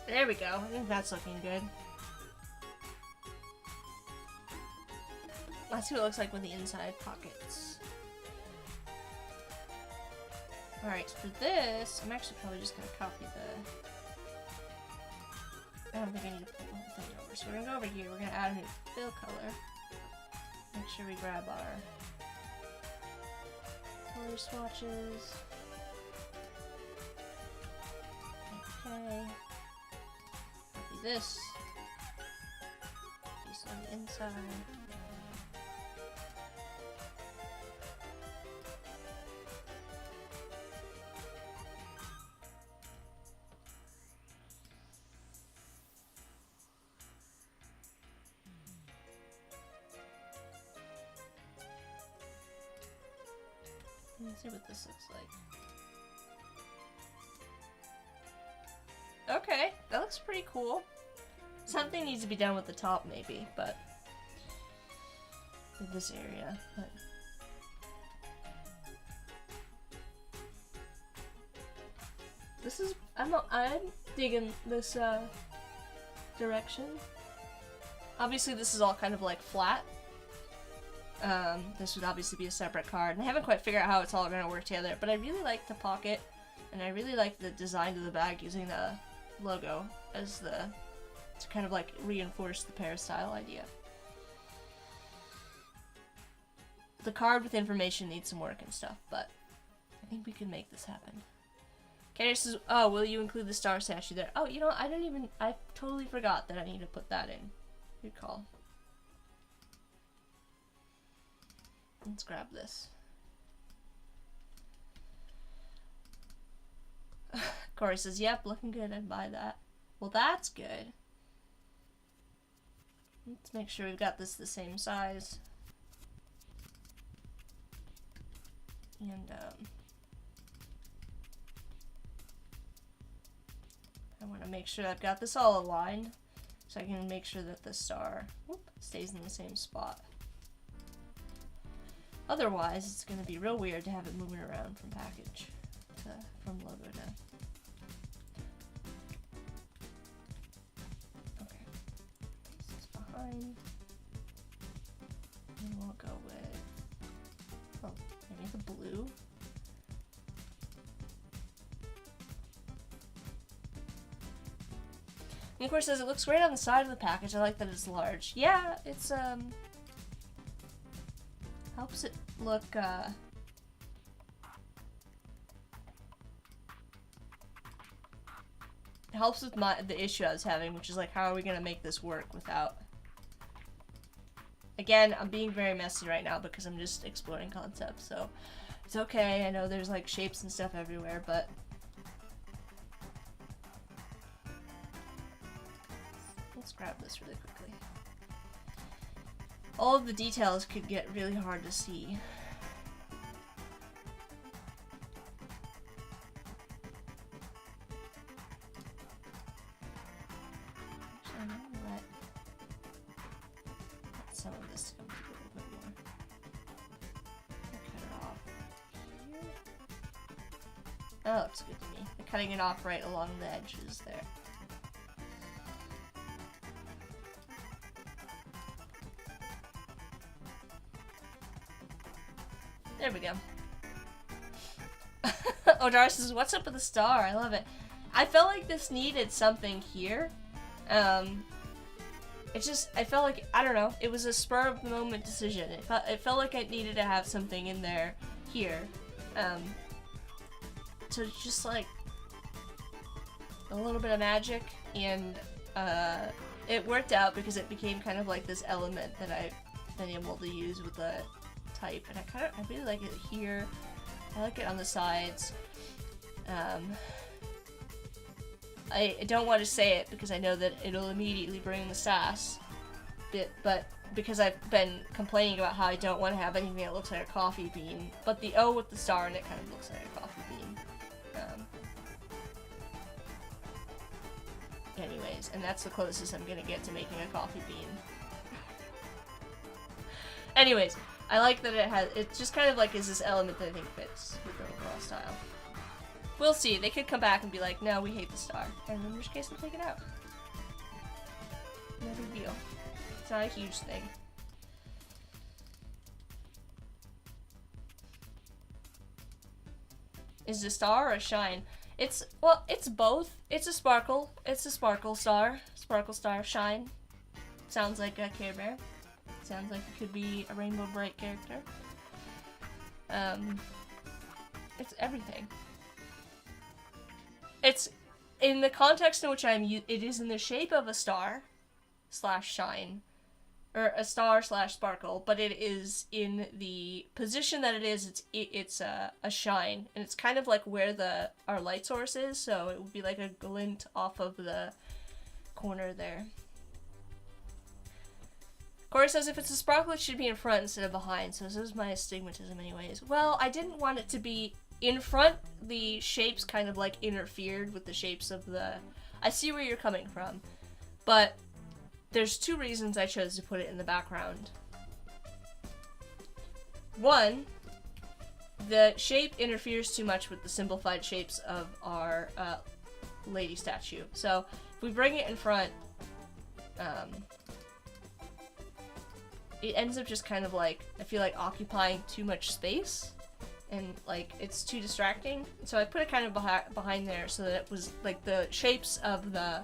There we go. I think that's looking good. Let's see what it looks like with the inside pockets. Alright, for this, I'm actually probably just going to copy I don't think I need to pull the thing over. So we're gonna go over here. We're gonna add a new fill color. Make sure we grab our color swatches. Okay. Copy this. Piece on the inside. Let's see what this looks like. Okay, that looks pretty cool. Something needs to be done with the top maybe, but in this area. But this is I'm digging this direction. Obviously this is all kind of like flat. This would obviously be a separate card, and I haven't quite figured out how it's all going to work together, but I really like the pocket, and I really like the design of the bag using the logo as to kind of like reinforce the Peristyle idea. The card with information needs some work and stuff, but I think we can make this happen. Kenny says, oh, will you include the star statue there? Oh, you know, I totally forgot that I need to put that in. Good call. Let's grab this. Corey says, yep, looking good, I'd buy that. Well, that's good. Let's make sure we've got this the same size. And, I want to make sure I've got this all aligned so I can make sure that the star stays in the same spot. Otherwise, it's going to be real weird to have it moving around from package to from logo to. Okay, this is behind. And we'll go with maybe the blue. And of course, as it looks great on the side of the package, I like that it's large. Yeah, it's helps it look, it helps with the issue I was having, which is like, how are we gonna make this work without... Again, I'm being very messy right now because I'm just exploring concepts, so it's okay. I know there's like shapes and stuff everywhere, but let's grab this really quickly. All of the details could get really hard to see. Actually, I'm gonna let some of this come through a little bit more. Cut it off here. That looks good to me. They're cutting it off right along the edges there. There we go. Oh, Dara says, what's up with the star? I love it. I felt like this needed something here. It just, I felt like, I don't know, it was a spur of the moment decision. It felt like I needed to have something in there here. To just like a little bit of magic, and it worked out because it became kind of like this element that I've been able to use with the type, and I really like it here. I like it on the sides. I don't want to say it because I know that it'll immediately bring the sass, but because I've been complaining about how I don't want to have anything that looks like a coffee bean, but the O with the star in it kind of looks like a coffee bean. Anyways, and that's the closest I'm gonna get to making a coffee bean. Anyways, I like that it just kind of like is this element that I think fits with the overall style. We'll see. They could come back and be like, no, we hate the star. And in which case, we'll take it out. No big deal. It's not a huge thing. Is it a star or a shine? Well, it's both. It's a sparkle. It's a sparkle star. Sparkle star shine. Sounds like a Care Bear. Sounds like it could be a Rainbow Bright character. It's everything. It's in the context in which it is in the shape of a star slash shine, or a star slash sparkle, but it is in the position that it is. It's a shine, and it's kind of like where our light source is. So it would be like a glint off of the corner there. Corey says if it's a sparkle, it should be in front instead of behind. So this is my astigmatism anyways. Well, I didn't want it to be in front. The shapes kind of like interfered with the shapes of the... I see where you're coming from. But there's two reasons I chose to put it in the background. One, the shape interferes too much with the simplified shapes of our lady statue. So if we bring it in front... it ends up just kind of like, I feel like occupying too much space, and like it's too distracting. So I put it kind of behind there so that it was like the shapes of the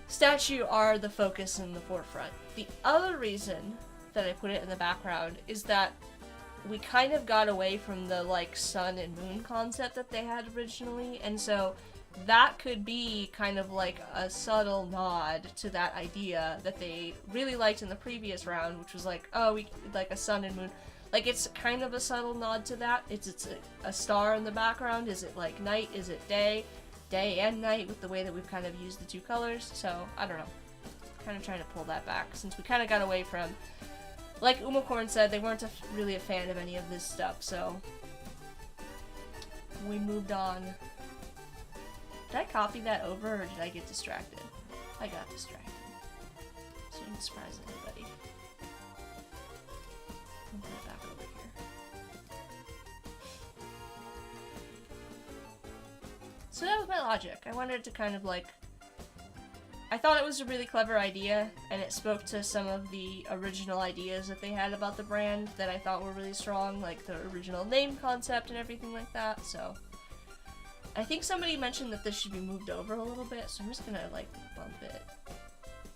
statue are the focus in the forefront. The other reason that I put it in the background is that we kind of got away from the like sun and moon concept that they had originally, and so that could be kind of like a subtle nod to that idea that they really liked in the previous round, which was like, oh, we like a sun and moon. Like, it's kind of a subtle nod to that. It's a star in the background. Is it like night? Is it day? Day and night with the way that we've kind of used the two colors. So, I don't know. Kind of trying to pull that back since we kind of got away from, like Umacorn said, they weren't really a fan of any of this stuff, so we moved on. Did I copy that over, or did I get distracted? I got distracted. So you didn't surprise anybody. I'll put it back over here. So that was my logic. I wanted to kind of like... I thought it was a really clever idea, and it spoke to some of the original ideas that they had about the brand that I thought were really strong, like the original name concept and everything like that, so... I think somebody mentioned that this should be moved over a little bit, so I'm just gonna like bump it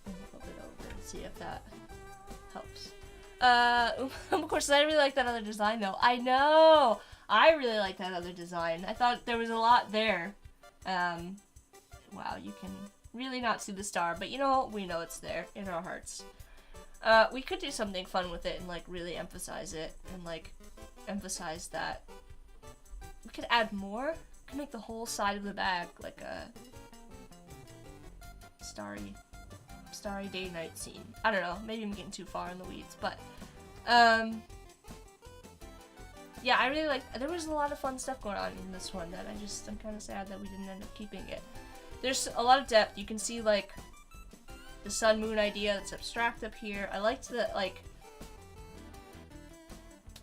over and see if that helps. Of course, I really like that other design though. I know! I really like that other design. I thought there was a lot there. Wow, you can really not see the star, but you know, we know it's there in our hearts. We could do something fun with it and like really emphasize it and like emphasize that. We could add more. We could make the whole side of the bag like a starry day-night scene. I don't know, maybe I'm getting too far in the weeds, but yeah, I really like. There was a lot of fun stuff going on in this one that I'm kind of sad that we didn't end up keeping it. There's a lot of depth. You can see like the sun moon idea that's abstract up here. I liked that like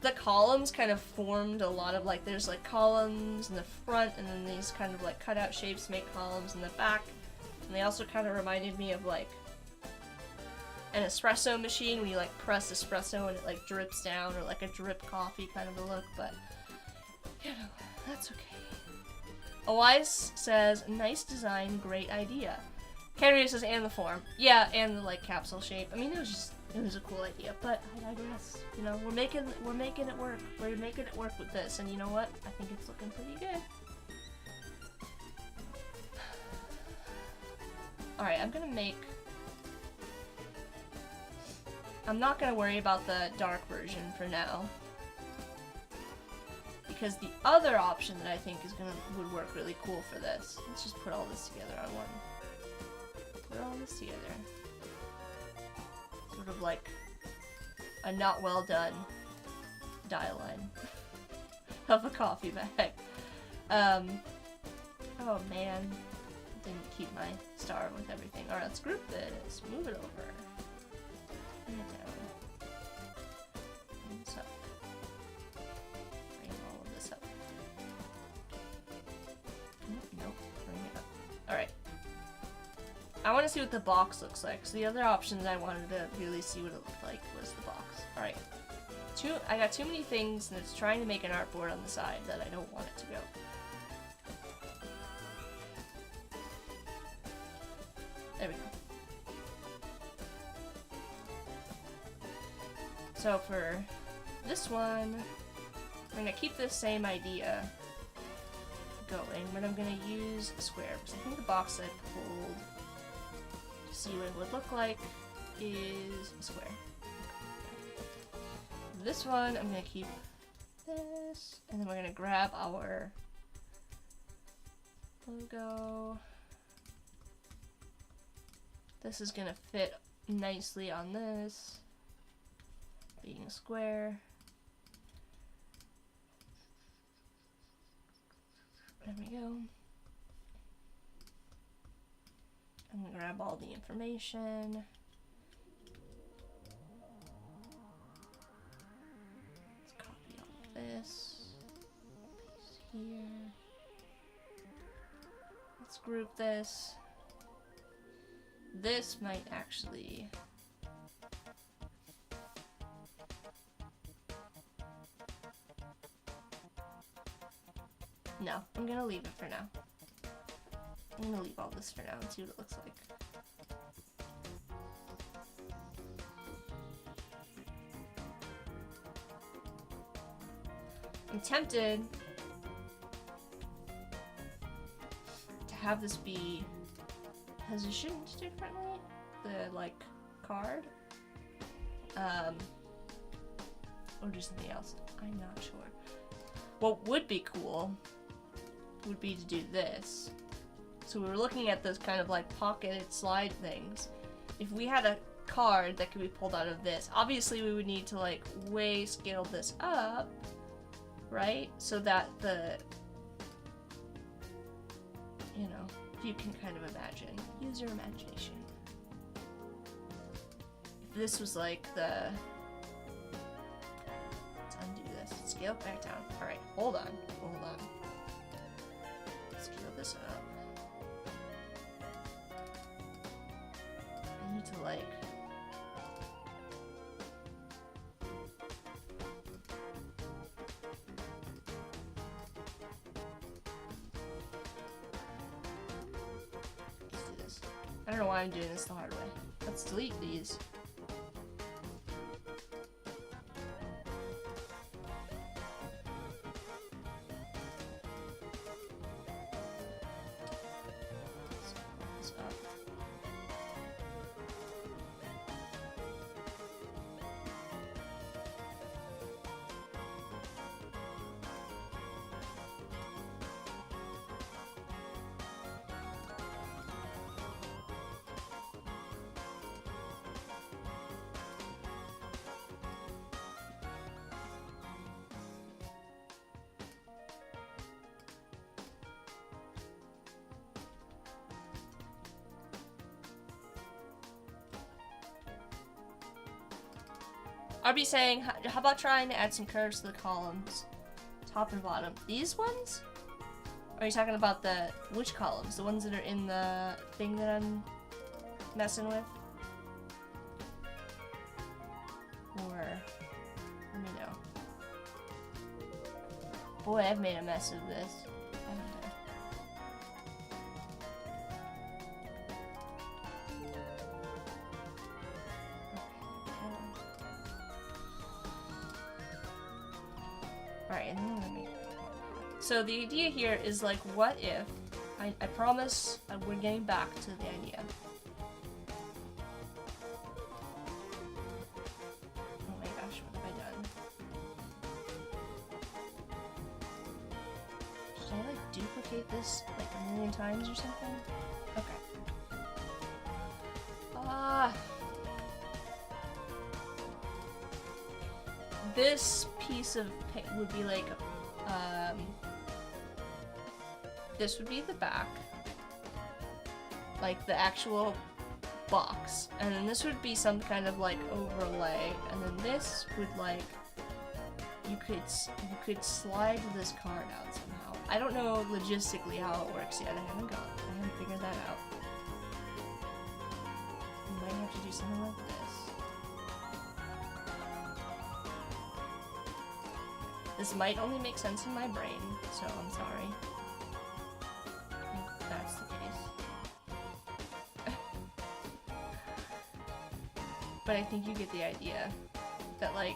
the columns kind of formed a lot of like, there's like columns in the front, and then these kind of like cutout shapes make columns in the back, and they also kind of reminded me of like an espresso machine when you like press espresso and it like drips down, or like a drip coffee kind of a look, but you know, that's okay. Awise says, nice design, great idea. Kenria says, and the form. Yeah, and the like capsule shape. I mean, it was a cool idea, but I digress. You know, we're making it work. We're making it work with this, and you know what? I think it's looking pretty good. Alright, I'm not gonna worry about the dark version for now, because the other option that I think would work really cool for this. Let's just put all this together on one. Put all this together. Sort of like a not well done dial line of a coffee bag. Oh man, didn't keep my star with everything. Alright, let's group this. Move it over. Bring it down. Bring this up. Bring all of this up. Nope, bring it up. Alright. I want to see what the box looks like. So the other option that I wanted to really see what it looked like was the box. Alright. I got too many things, and it's trying to make an artboard on the side that I don't want it to go. So for this one, I'm gonna keep this same idea going, but I'm gonna use a square because I think the box I pulled to see what it would look like is a square. This one, I'm gonna keep this, and then we're gonna grab our logo. This is gonna fit nicely on this, being a square. There we go. I'm gonna grab all the information. Let's copy all of this. Paste here. Let's group this. This might actually... No, I'm gonna leave it for now. I'm gonna leave all this for now and see what it looks like. I'm tempted to have this be positioned differently, the like card, or do something else. I'm not sure. What would be cool would be to do this. So we were looking at those kind of like pocketed slide things. If we had a card that could be pulled out of this, obviously we would need to like way scale this up, right? So that the, you know, if you can kind of imagine, use your imagination. If this was like the, let's undo this, scale it back down. All right, hold on. Scale this up. I need to like, let's do this. I don't know why I'm doing this the hard way. Let's delete these. I'll be saying, how about trying to add some curves to the columns, top and bottom? These ones? Or are you talking about the, which columns? The ones that are in the thing that I'm messing with? Or, let me know. Boy, I've made a mess of this. So the idea here is like, what if, I promise we're getting back to the idea. Oh my gosh, what have I done? Should I like duplicate this like a million times or something? Okay. This piece of paint would be like, this would be the back, like the actual box, and then this would be some kind of like overlay, and then this would like, you could slide this card out somehow. I don't know logistically how it works yet. I haven't figured that out. You might have to do something like this. This might only make sense in my brain, so I'm sorry. If that's the case. But I think you get the idea. that like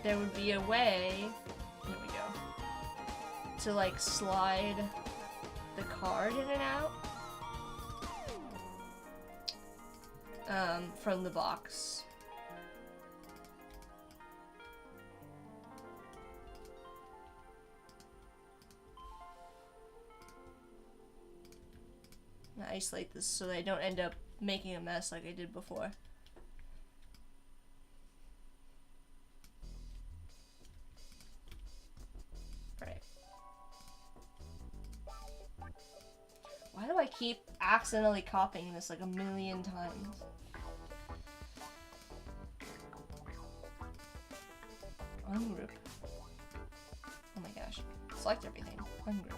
there would be a way, here we go, to like slide the card in and out from the box. Isolate this so that I don't end up making a mess like I did before. Right. Why do I keep accidentally copying this like a million times? Ungroup. Oh my gosh. Select everything. Ungroup.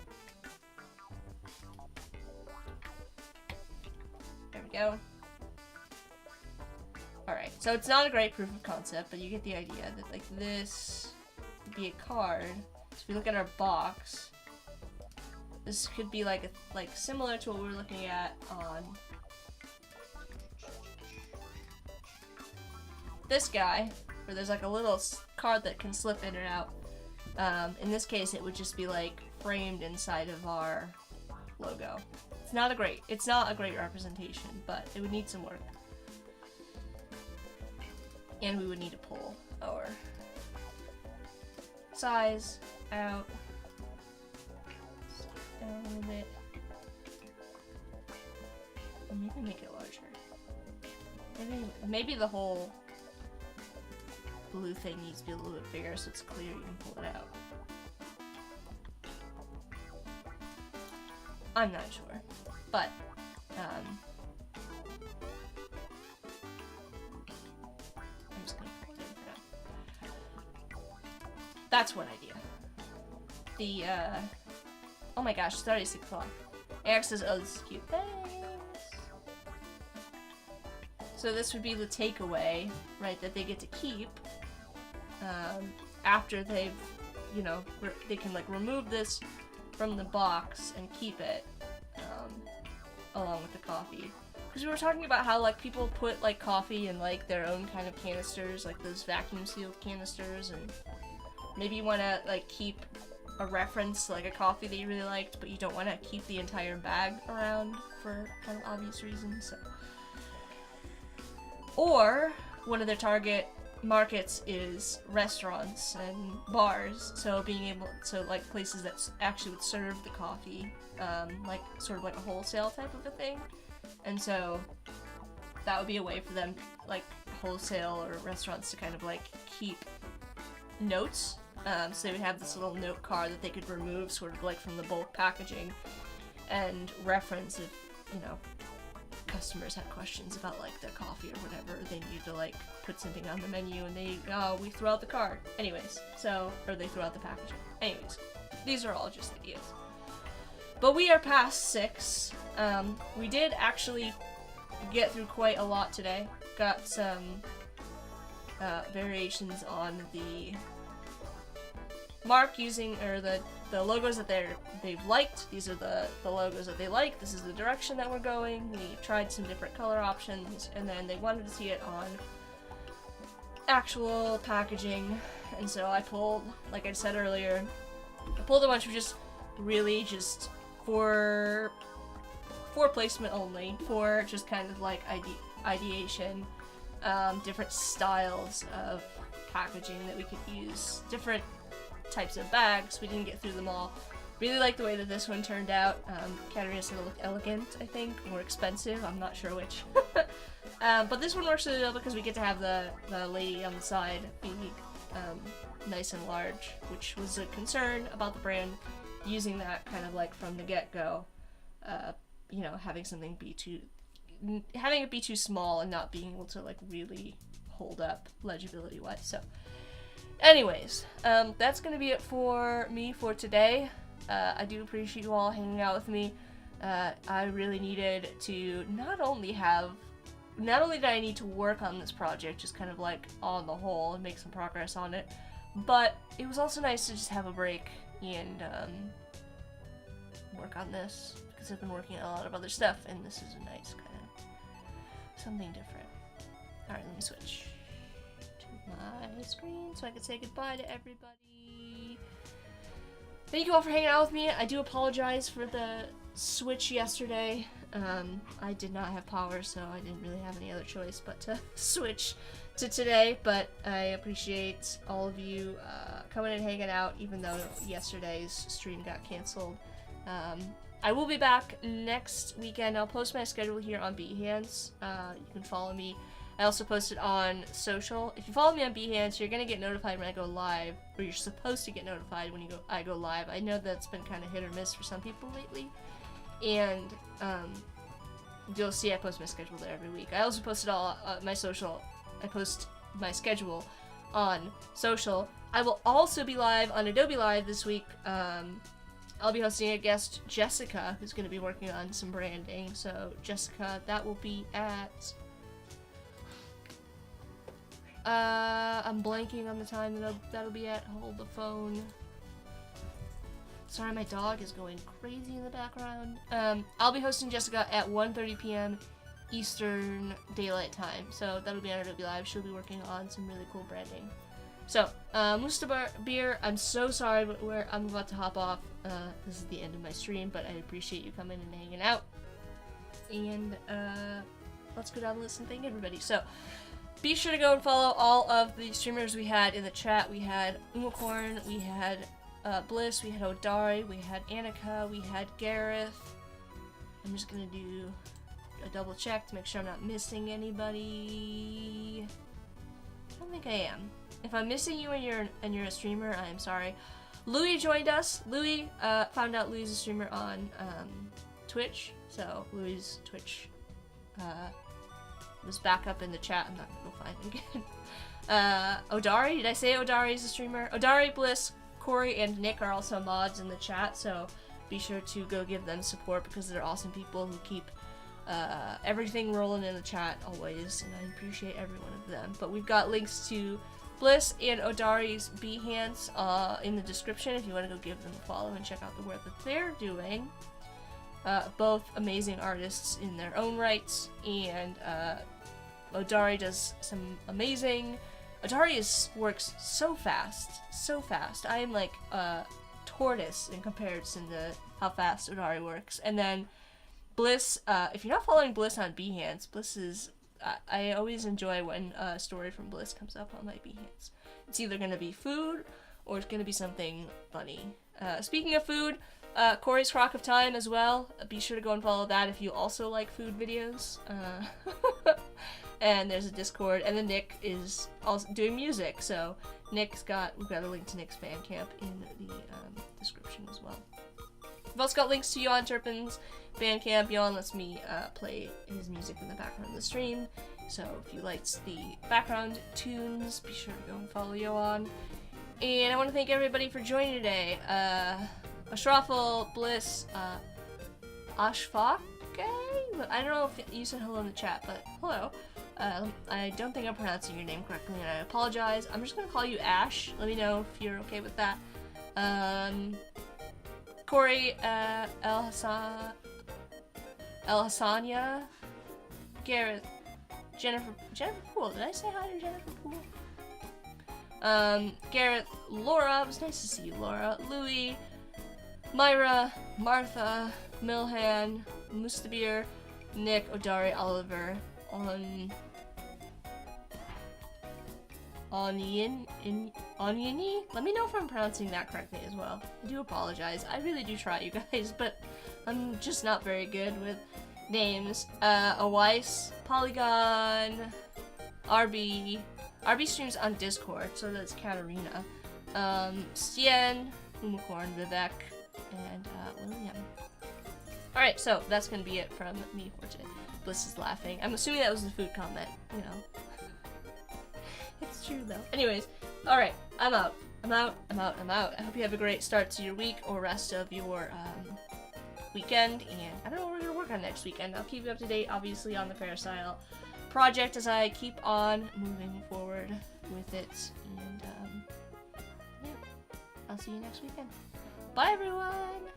There we go. Alright, so it's not a great proof of concept, but you get the idea that like this would be a card. So if we look at our box, this could be like similar to what we were looking at on this guy, where there's like a little card that can slip in and out. In this case, it would just be like framed inside of our logo. It's not a great representation, but it would need some work. And we would need to pull our size out. Down a little bit. Or maybe make it larger. Maybe the whole blue thing needs to be a little bit bigger so it's clear you can pull it out. I'm not sure, but I'm just gonna put it in for now. That's one idea. The oh my gosh, it's already 6 o'clock. Eric says, "Oh, this is cute." Thanks. So this would be the takeaway, right? That they get to keep after they've, you know, they can like remove this from the box and keep it along with the coffee. Because we were talking about how like people put like coffee in like their own kind of canisters, like those vacuum sealed canisters, and maybe you want to like keep a reference to like a coffee that you really liked, but you don't want to keep the entire bag around for kind of obvious reasons. So. Or one of their target markets is restaurants and bars, so being able to like places that actually would serve the coffee, like sort of like a wholesale type of a thing, and so that would be a way for them, like wholesale or restaurants, to kind of like keep notes. So they would have this little note card that they could remove sort of like from the bulk packaging and reference if, you know, customers had questions about like their coffee or whatever, they need to like put something on the menu and we throw out the card. Anyways, so, or they throw out the packaging. Anyways, these are all just ideas. But we are past 6. We did actually get through quite a lot today. Got some variations on the mark using, or the logos that they've liked. These are the logos that they like. This is the direction that we're going. We tried some different color options, and then they wanted to see it on actual packaging, and so I pulled, like I said earlier, I pulled a bunch of just for placement only, for just kind of like ideation, different styles of packaging that we could use, different types of bags. We didn't get through them all. Really like the way that this one turned out. Katarina said it looked elegant, I think, more expensive, I'm not sure which. But this one works really well because we get to have the lady on the side be nice and large, which was a concern about the brand, using that kind of like from the get-go, you know, having it be too small and not being able to like really hold up legibility wise. So anyways, that's gonna be it for me for today. I do appreciate you all hanging out with me. I really needed to not only did I need to work on this project, just kind of like on the whole, and make some progress on it, but it was also nice to just have a break and work on this, because I've been working on a lot of other stuff, and this is a nice kind of something different. Alright, let me switch to my screen so I can say goodbye to everybody. Thank you all for hanging out with me. I do apologize for the switch yesterday. I did not have power, so I didn't really have any other choice but to switch to today, but I appreciate all of you coming and hanging out, even though yesterday's stream got canceled. I will be back next weekend. I'll post my schedule here on Behance. You can follow me. I also post it on social. If you follow me on Behance, you're gonna get notified when I go live, or you're supposed to get notified when I go live. I know that's been kind of hit or miss for some people lately, and you'll see I post my schedule there every week. I also post it all my social. I post my schedule on social. I will also be live on Adobe Live this week. I'll be hosting a guest, Jessica, who's going to be working on some branding. So, Jessica, that will be at... I'm blanking on the time that'll be at. Hold the phone. Sorry, my dog is going crazy in the background. I'll be hosting Jessica at 1:30 p.m. Eastern Daylight Time. So, that'll be on Adobe Live. She'll be working on some really cool branding. So, Beer, I'm so sorry, but I'm about to hop off. This is the end of my stream, but I appreciate you coming and hanging out. And, let's go down the list and thank everybody. So, be sure to go and follow all of the streamers we had in the chat. We had Umacorn, we had, Bliss, we had Odari, we had Annika, we had Gareth. I'm just gonna do a double check to make sure I'm not missing anybody. I don't think I am. If I'm missing you and you're a streamer, I am sorry. Louis joined us. Louis, found out Louis is a streamer on Twitch, so Louis' Twitch was back up in the chat. I'm not gonna go find it again. Odari, did I say Odari is a streamer? Odari, Bliss, Corey, and Nick are also mods in the chat, so be sure to go give them support because they're awesome people who keep everything rolling in the chat always, and I appreciate every one of them. But we've got links to Bliss and Odari's Behance in the description if you want to go give them a follow and check out the work that they're doing. Both amazing artists in their own rights, and Odari does some amazing... Odari works so fast. I am like a tortoise in comparison to how fast Odari works. And then Bliss, if you're not following Bliss on Behance, Bliss is... I always enjoy when a story from Bliss comes up on my Behance. It's either going to be food, or it's going to be something funny. Speaking of food, Corey's Crock of Time as well. Be sure to go and follow that if you also like food videos. And there's a Discord, and then Nick is also doing music, so we've got a link to Nick's Bandcamp in the description as well. We've also got links to Yoann Turpin's Bandcamp. Yoann lets me play his music in the background of the stream, so if you liked the background tunes, be sure to go and follow Yoann. And I want to thank everybody for joining today. Ashrafal, Bliss, Ashfaq? I don't know if you said hello in the chat, but hello. I don't think I'm pronouncing your name correctly, and I apologize. I'm just gonna call you Ash. Let me know if you're okay with that. Corey, El Hassania, Gareth, Jennifer Poole. Did I say hi to Jennifer Poole? Gareth, Laura. It was nice to see you, Laura. Louie, Myra, Martha, Milhan, Mustabir, Nick, Odari, Oliver, Onyini? Let me know if I'm pronouncing that correctly as well. I do apologize. I really do try, you guys, but I'm just not very good with names. Awais, Polygon, RB streams on Discord, so that's Katarina. Stien, Umacorn, Vivek, and William. Alright, so that's gonna be it from me for today. Bliss is laughing. I'm assuming that was the food comment, you know. It's true though. Anyways, alright, I'm out. I hope you have a great start to your week or rest of your weekend, and I don't know what we're gonna work on next weekend. I'll keep you up to date, obviously, on the Peristyle project as I keep on moving forward with it, and yeah, I'll see you next weekend. Bye everyone!